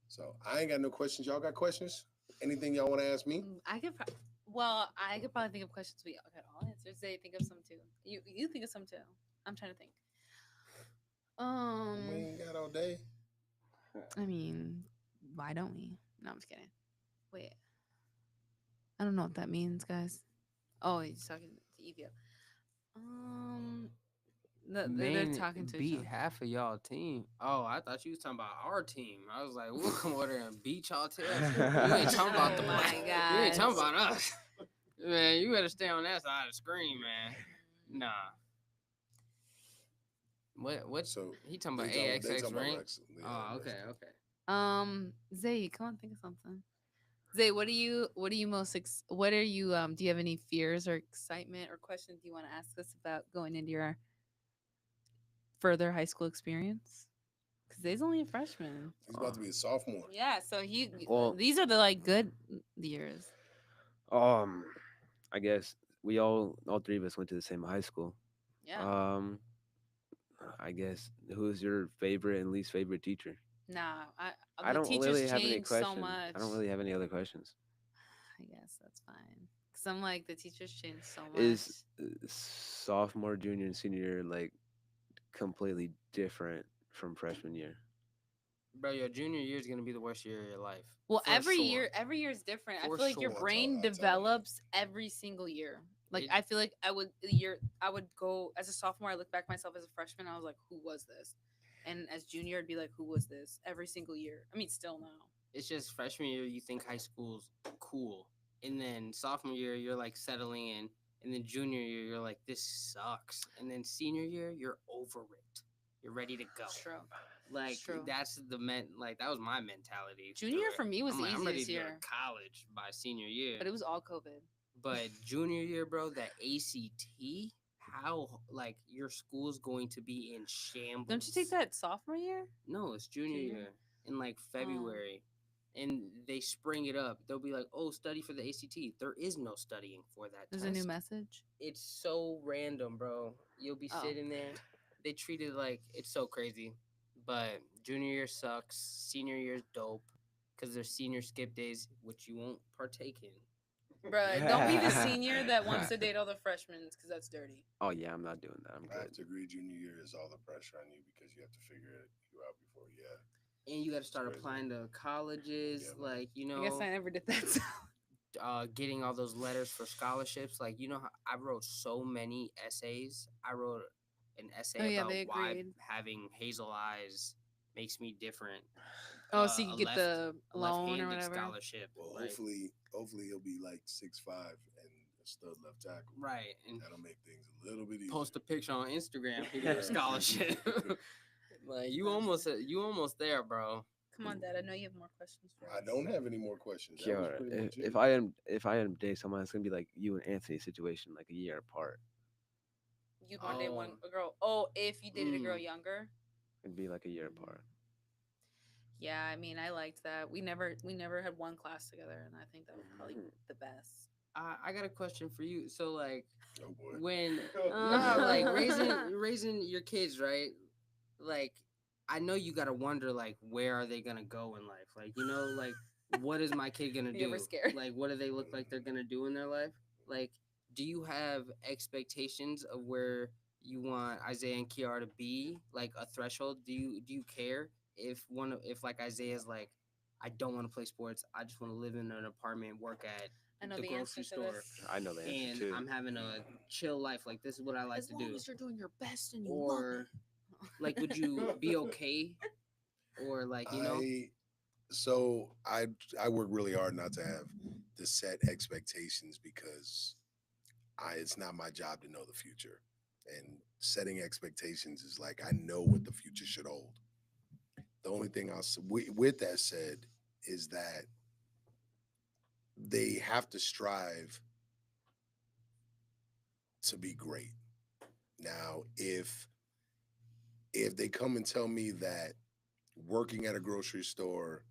So I ain't got no questions. Y'all got questions? Anything y'all want to ask me? I could probably think of questions we could all answer. Say think of some too. You think of some too. I'm trying to think. We ain't got all day. I mean, why don't we? No, I'm just kidding. Wait. I don't know what that means, guys. Oh, he's talking to Evia. They're Man, talking to each beat other. half of y'all team. Oh, I thought you was talking about our team. I was like, we'll come over there and beat y'all tail. You ain't talking about the Oh my black. You ain't talking gosh. about us. Man, you better stay on that side of the screen, man. Nah. What? So He talking about they AXX talking about rank? Rex. Yeah, Oh, Rex. okay. Zay, come on, think of something. Zay, what are you most what are you do you have any fears or excitement or questions you want to ask us about going into your further high school experience? Because Zay's only a freshman. He's about to be a sophomore. Yeah, so Well- these are the like good years. I guess we all three of us went to the same high school. Yeah. I guess who's your favorite and least favorite teacher? Nah, I the don't teachers really have any changed questions. so much. I don't really have any other questions. I guess that's fine. Cause I'm like the teachers changed so much. Is sophomore, junior, and senior year like completely different from freshman year? Bro, your junior year is gonna be the worst year of your life. Well, For every sure. year is different. I For feel like your sure. brain I'll tell you. develops every single year. Like It- I feel like I would go as a sophomore. I look back myself as a freshman. I was like, who was this? And as junior, I'd be like, who was this? Every single year. I mean, still now. It's just freshman year you think high school's cool, and then sophomore year you're like settling in, and then junior year you're like this sucks, and then senior year you're over it. You're ready to go. True. Like True. that's like that was my mentality. Junior through year it. for me was I'm the like, I'm ready easiest to go to year, college by senior year. but it was all COVID. But junior year, bro, that ACT, how like your school's going to be in shambles. Don't you take that sophomore year? No, it's junior Junior? year in like February. And they spring it up. They'll be like, "Oh, study for the ACT." There is no studying for that. There's test. a new message. It's so random, bro. You'll be Oh. sitting there. They treat it like it's so crazy. But junior year sucks. Senior year's dope because there's senior skip days, which you won't partake in. Bruh, don't be the senior that wants to date all the freshmen because that's dirty. Oh yeah, I'm not doing that. I'm I have good. to agree. Junior year is all the pressure on you because you have to figure you out before. Yeah. And you got to start crazy. applying to colleges, Yeah, man. like I guess I never did that. So. getting all those letters for scholarships. Like, you know, how I wrote so many essays. I wrote an essay Oh, yeah, about they why agreed. having hazel eyes makes me different. Oh, so you can A get the a loan or left-handed whatever. scholarship. Well, Like, hopefully he'll be like 6'5" and a stud left tackle. right, and That'll make things a little bit easier. post a picture on Instagram, he got a scholarship. Like you almost there, bro. Come on, Dad. I know you have more questions for us. I don't have any more questions. That was Kiara, pretty much it. if I am dating someone, it's gonna be like you and Anthony situation, like a year apart. You'd want to date one Oh. a girl. Oh, if you dated a girl Mm. younger. It'd be like a year apart. Yeah, I mean, I liked that. We never had one class together, and I think that was probably the best. I got a question for you. So like Oh boy. when Uh, like raising your kids, right? Like I know you gotta wonder like where are they gonna go in life? Like, you know, like what is my kid gonna You do? ever scared? Like what do they look like they're gonna do in their life? Like, do you have expectations of where you want Isaiah and Kiara to be? Like a threshold? Do you care if like Isaiah's like, I don't want to play sports, I just want to live in an apartment, work at I know the the grocery answer to store, this. I know the answer and too. I'm having a chill life. Like this is what I like As to long do. as you're doing your best and you Or love it. like, would you be okay? Or like, you know, I work really hard not to have to set expectations because it's not my job to know the future. And setting expectations is like I know what the future should hold. The only thing with that said is that they have to strive to be great. Now, if they come and tell me that working at a grocery store,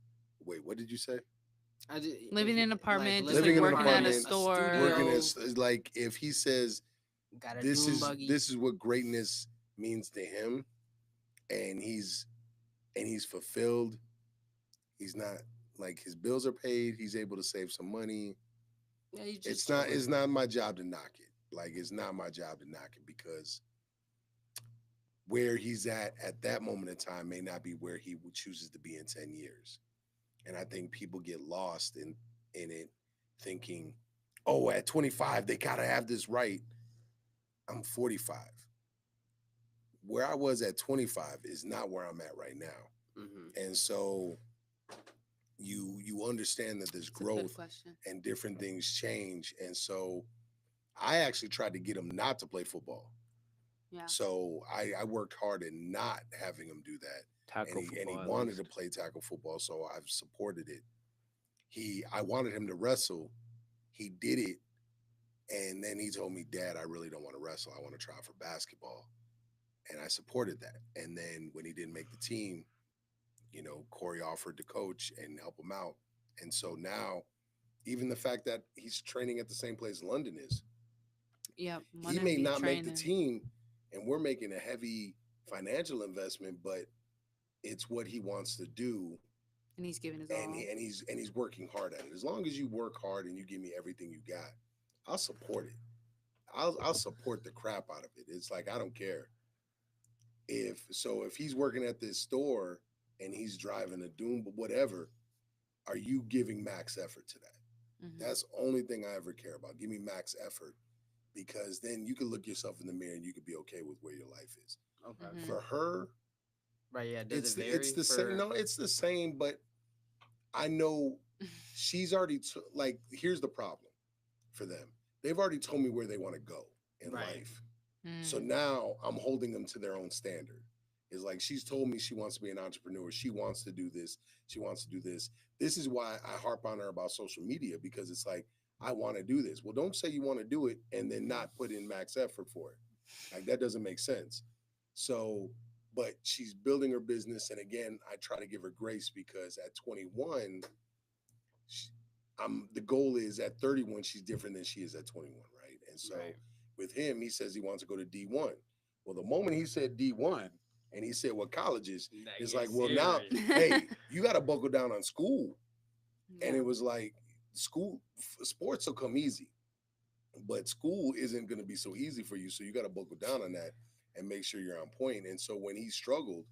wait, what did you say? Living in an apartment, just Living like in an working at a apartment, store. Working studio, as like if he says got a this dune is buggy. this is what greatness means to him, and he's fulfilled. He's not like his bills are paid. He's able to save some money. Yeah, he's It's just not chilling. it's not my job to knock it. Like it's not my job to knock it because where he's at that moment in time may not be where he chooses to be in 10 years. And I think people get lost in it thinking, oh, at 25, they gotta have this right. I'm 45. Where I was at 25 is not where I'm at right now. Mhm. And so you understand that there's It's a good growth question. and different things change. And so I actually tried to get him not to play football. Yeah. So I worked hard at not having him do that. Tackle And he football. at wanted to least. play tackle football, so I've supported it. I wanted him to wrestle. He did it. And then he told me, Dad, I really don't want to wrestle. I want to try for basketball. And I supported that. And then when he didn't make the team, Corey offered to coach and help him out. And so now, even the fact that he's training at the same place London is, Yeah. he may not make the team, and we're making a heavy financial investment, but it's what he wants to do, And he's giving his and all. he's working hard at it. As long as you work hard and you give me everything you got, I'll support it. I'll support the crap out of it. It's like I don't care. If he's working at this store and he's driving a Doom, but whatever, are you giving max effort to that? Mhm. That's the only thing I ever care about. Give me max effort, because then you can look yourself in the mirror and you can be okay with where your life is. Okay. Mhm. For her, Right. Yeah. Does it's it vary? it's the same. No, it's the same. But I know she's already like. Here's the problem for them. They've already told me where they want to go in Right. life. Mm. So now I'm holding them to their own standard. It's like she's told me she wants to be an entrepreneur. She wants to do this. She wants to do this. This is why I harp on her about social media, because it's like, I want to do this. Well, don't say you want to do it and then not put in max effort for it. Like that doesn't make sense. So, but she's building her business. And again, I try to give her grace because at 21, the goal is at 31, she's different than she is at 21, right? And so Right. with him, he says he wants to go to D1. Well, the moment he said D1 and he said what colleges, That it's gets like, well, now, serious. hey, you got to buckle down on school. And Yeah. it was like, sports will come easy, but school isn't going to be so easy for you. So you got to buckle down on that and make sure you're on point. And so when he struggled,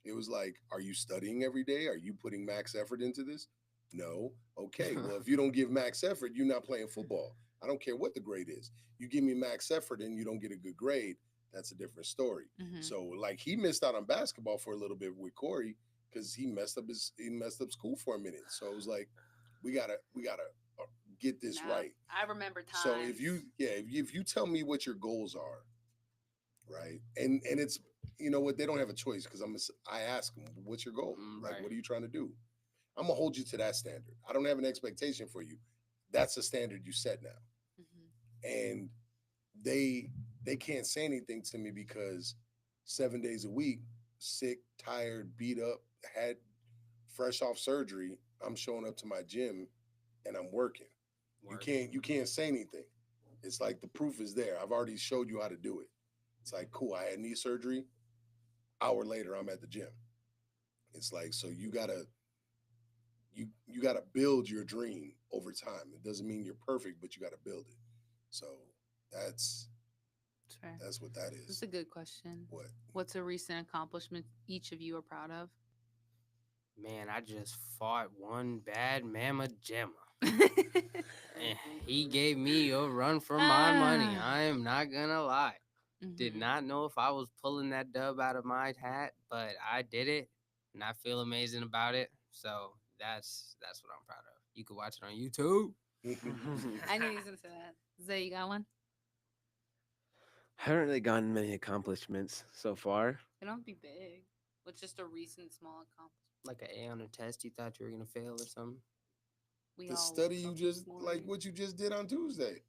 it was like, are you studying every day? Are you putting max effort into this? No. Okay. Well, if you don't give max effort, you're not playing football. I don't care what the grade is. You give me max effort and you don't get a good grade, that's a different story. Mhm. So like he missed out on basketball for a little bit with Corey because he messed up school for a minute. So it was like we gotta get this Nah, right. I remember times. So if you tell me what your goals are, right, and it's you know what they don't have a choice because I ask them what's your goal, like Right. what are you trying to do? I'm gonna hold you to that standard. I don't have an expectation for you. That's the standard you set now, Mhm. and they they can't say anything to me because 7 days a week, sick, tired, beat up, had fresh off surgery, I'm showing up to my gym and I'm working. You Work. can't say anything. It's like the proof is there. I've already showed you how to do it. It's like cool. I had knee surgery. Hour later, I'm at the gym. It's like so you gotta build your dream over time. It doesn't mean you're perfect, but you gotta build it. So that's That's fair. that's what that This is. is a good question. What? What's a recent accomplishment each of you are proud of? Man, I just fought one bad mama jamma. And he gave me a run for my money. Ah. I am not gonna lie. Did Mhm. not know if I was pulling that dub out of my hat, but I did it, and I feel amazing about it. So that's what I'm proud of. You can watch it on YouTube. I knew he was gonna say that. Zay, you got one? Haven't really gotten many accomplishments so far. It don't be big. What's just a recent small accomplishment? Like an A on a test, you thought you were gonna fail or something. We The all study woke you up this just like morning. what you just did on Tuesday.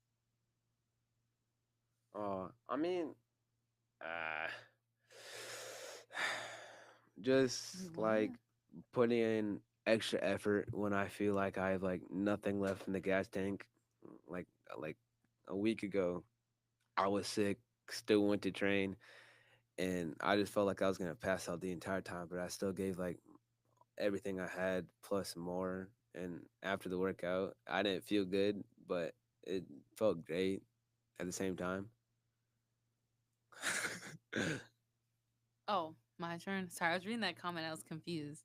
I mean, uh, just What? like putting in extra effort when I feel like I have like nothing left in the gas tank. Like a week ago, I was sick, still went to train, and I just felt like I was gonna pass out the entire time, but I still gave like everything I had plus more. And after the workout, I didn't feel good, but it felt great at the same time. Oh, my turn. Sorry, I was reading that comment. I was confused.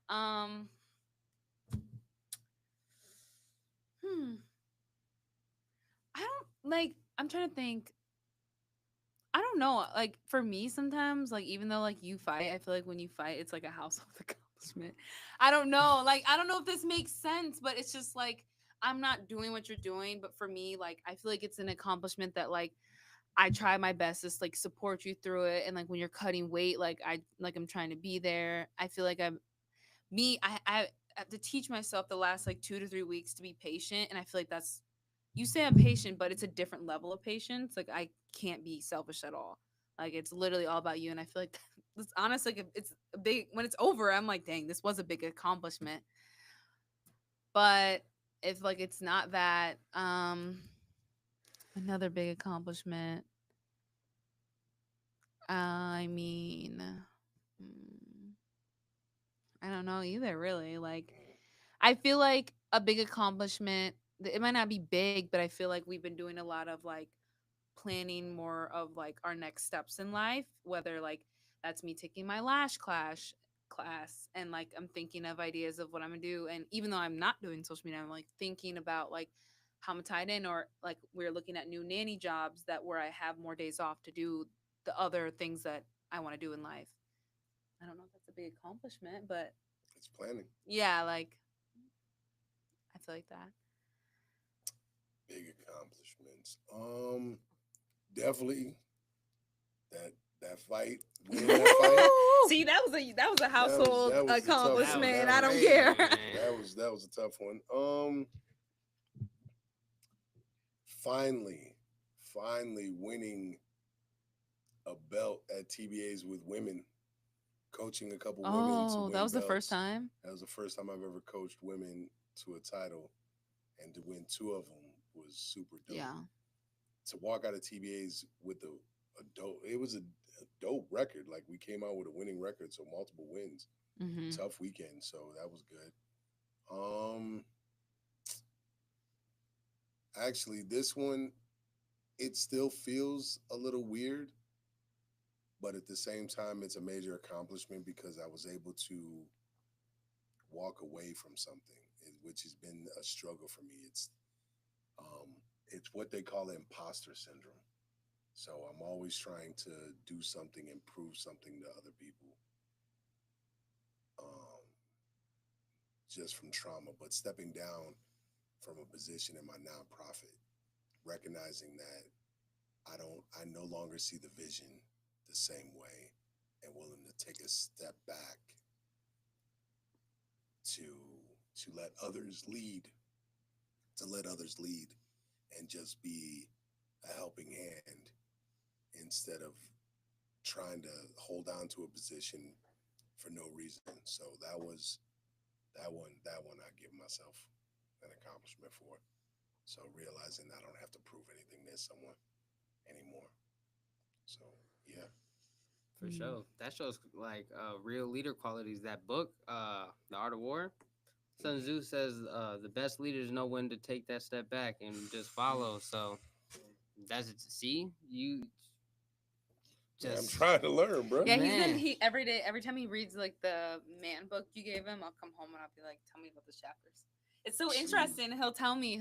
Um, hmm. I don't like. I'm trying to think. I don't know. Like for me, sometimes, like even though like you fight, I feel like when you fight, it's like a household accomplishment. I don't know. Like I don't know if this makes sense, but it's just like I'm not doing what you're doing, but for me, like I feel like it's an accomplishment that like I try my best to like support you through it, and like when you're cutting weight, I'm trying to be there. I feel like I have to teach myself the last like 2 to 3 weeks to be patient, and I feel like that's you say I'm patient, but it's a different level of patience. Like I can't be selfish at all. Like it's literally all about you, and I feel like it's honestly like it's a big when it's over. I'm like, dang, this was a big accomplishment. But if like it's not that, another big accomplishment. I mean, mm, I don't know either. Really, like I feel like a big accomplishment. It might not be big, but I feel like we've been doing a lot of like planning more of like our next steps in life, whether like that's me taking my lash class and like I'm thinking of ideas of what I'm gonna do. And even though I'm not doing social media, I'm like thinking about like how I'm tied in, or like we're looking at new nanny jobs that where I have more days off to do the other things that I want to do in life. I don't know if that's a big accomplishment, but It's planning. yeah, like I feel like that. Big accomplishments. Definitely that fight. Winning that fight. See, that was a That was household that was the tough one. accomplishment. That I was don't crazy, care. man. that was a tough one. Finally winning a belt at TBAs with women, coaching a couple women to Oh, win that was the first belts. time. That was the first time I've ever coached women to a title, and to win two of them was super dope. Yeah. To walk out of TBAs with a dope, it was a dope record. Like we came out with a winning record, so multiple wins. Mm-hmm. Tough weekend, so that was good. Um, Actually, this one it still feels a little weird, but at the same time, it's a major accomplishment because I was able to walk away from something, which has been a struggle for me. Um, it's what they call imposter syndrome. So I'm always trying to do something, improve something to other people. Just from trauma, but stepping down from a position in my nonprofit, recognizing that I no longer see the vision the same way, and willing to take a step back to let others lead, and just be a helping hand instead of trying to hold on to a position for no reason. So that one I give myself an accomplishment for. So realizing I don't have to prove anything to someone anymore. So yeah. For Mm. sure. That shows like real leader qualities. That book, The Art of War. Sun Tzu says the best leaders know when to take that step back and just follow. So that's it. See, you Yeah, I'm just trying to learn, bro. Yeah, Man. he every day, every time he reads like the man book you gave him, I'll come home and I'll be like, "Tell me about the chapters." It's so Jeez. interesting. He'll tell me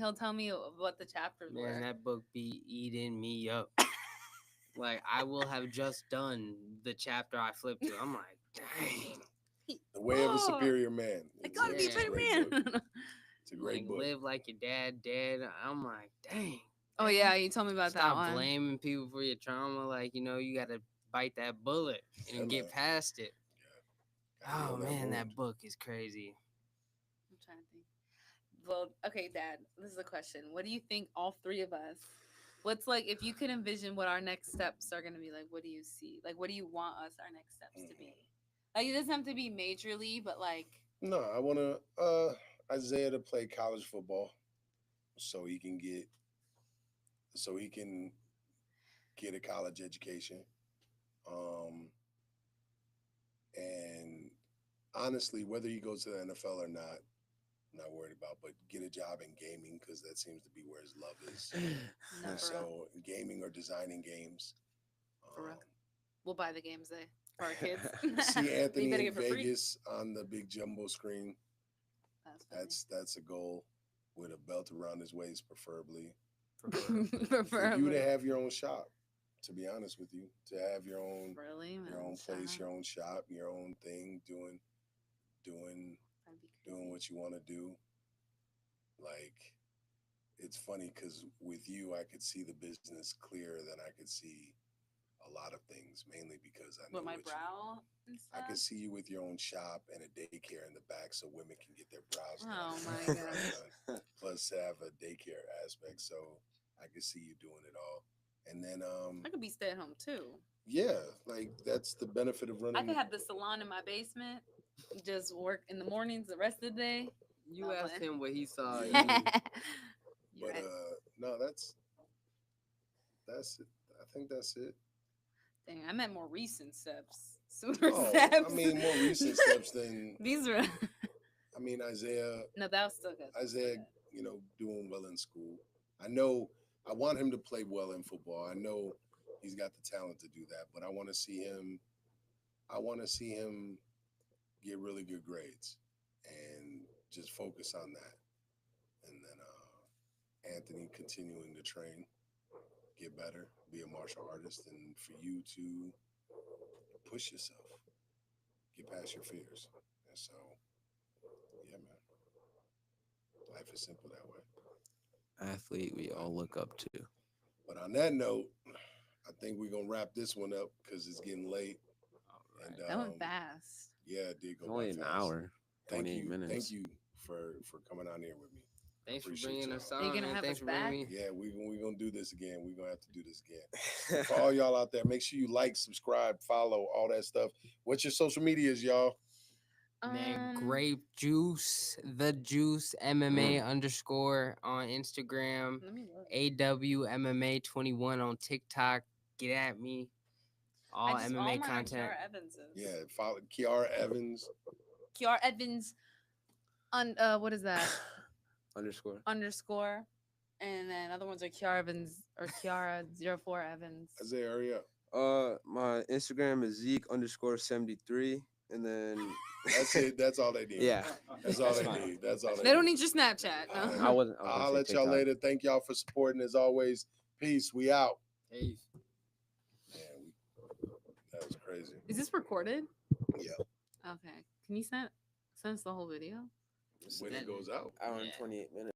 what the chapters man, were. that book be eating me up. Like I will have just done the chapter I flipped to. I'm like, dang. The Way of a Oh, Superior Man. I It's gotta be a Yeah. better great book. man. It's a great Like book. live like your dad dead. I'm like, dang. Oh yeah, you told me about that Stop one. blaming people for your trauma. Like, you gotta bite that bullet and Yeah, get man. past it. Gotta heal Oh man, wound. that book is crazy. I'm trying to think. Well, okay, Dad, this is a question. What do you think, all three of us? What's like if you could envision what our next steps are gonna be like? What do you see? Like, what do you want us our next steps to be? Like, it doesn't have to be majorly, but like, No, I want Isaiah to play college football so he can get a college education. And honestly, whether he goes to the NFL or not, I'm not worried about, but get a job in gaming because that seems to be where his love is. no, And for real. so gaming or designing games. For real. We'll buy the games for our kids. See But you Anthony better in get it for free. Vegas on the big jumbo screen. That's funny. That's a goal, with a belt around his waist, preferably. For you Preferably. to have your own shop. To be honest with you, to have your own Really? your own place, your own shop, your own thing, doing what you want to do. Like, it's funny because with you, I could see the business clearer than I could see a lot of things, mainly because I know With my what brow and I stuff. could see you with your own shop and a daycare in the back, so women can get their brows done. Oh and my their brows gosh. done. Plus, have a daycare aspect, so I could see you doing it all. And then, I could be stay at home too. yeah, like that's the benefit of running. I could have the salon in my basement, just work in the mornings, the rest of the day. You Not asked playing. him what he saw. Yeah. in you. You're But right. no, that's it. I think that's it. Dang, I meant more recent steps. Sooner Oh, steps. I mean, more recent steps than These were. I mean, Isaiah. No, that was still good. That was still Isaiah, good. doing well in school. I know I want him to play well in football. I know he's got the talent to do that, but I want to see him get really good grades and just focus on that. And then Anthony continuing to train, get better, be a martial artist, and for you to push yourself, get past your fears. And so, yeah, man. Life is simple that way. Athlete we all look up to. But on that note, I think we're gonna wrap this one up because it's getting late. And That went fast. yeah, it did go Only by an fast. hour, Thank 28 you, minutes. thank you for coming on here with me. Thanks for Appreciate bringing y'all. us Are you on, gonna man. have Thanks us for bringing back? me. Yeah, we're gonna do this again. We're gonna have to do this again. For all y'all out there, make sure you like, subscribe, follow, all that stuff. What's your social medias, y'all? Man, Grape Juice, the Juice MMA _ on Instagram, Let me look. AWMMA21 on TikTok. Get at me. All I just, MMA all my content. Kiara Evanses. Yeah, follow Kiara Evans. Kiara Evans. What is that? _. And then other ones are Kiara Evans or Kiara04 Evans. Isaiah, hurry up. My Instagram is Zeke_73, and then That's it. That's all they need. yeah. That's all That's they fine. need. That's all They they don't need. need your Snapchat. No. I I was I'll gonna let say y'all TikTok. later. Thank y'all for supporting as always. Peace. We out. Hey. That was crazy. Is this recorded? Yeah. Okay. Can you send us the whole video? When it goes out. Hour and Yeah. 28 minutes.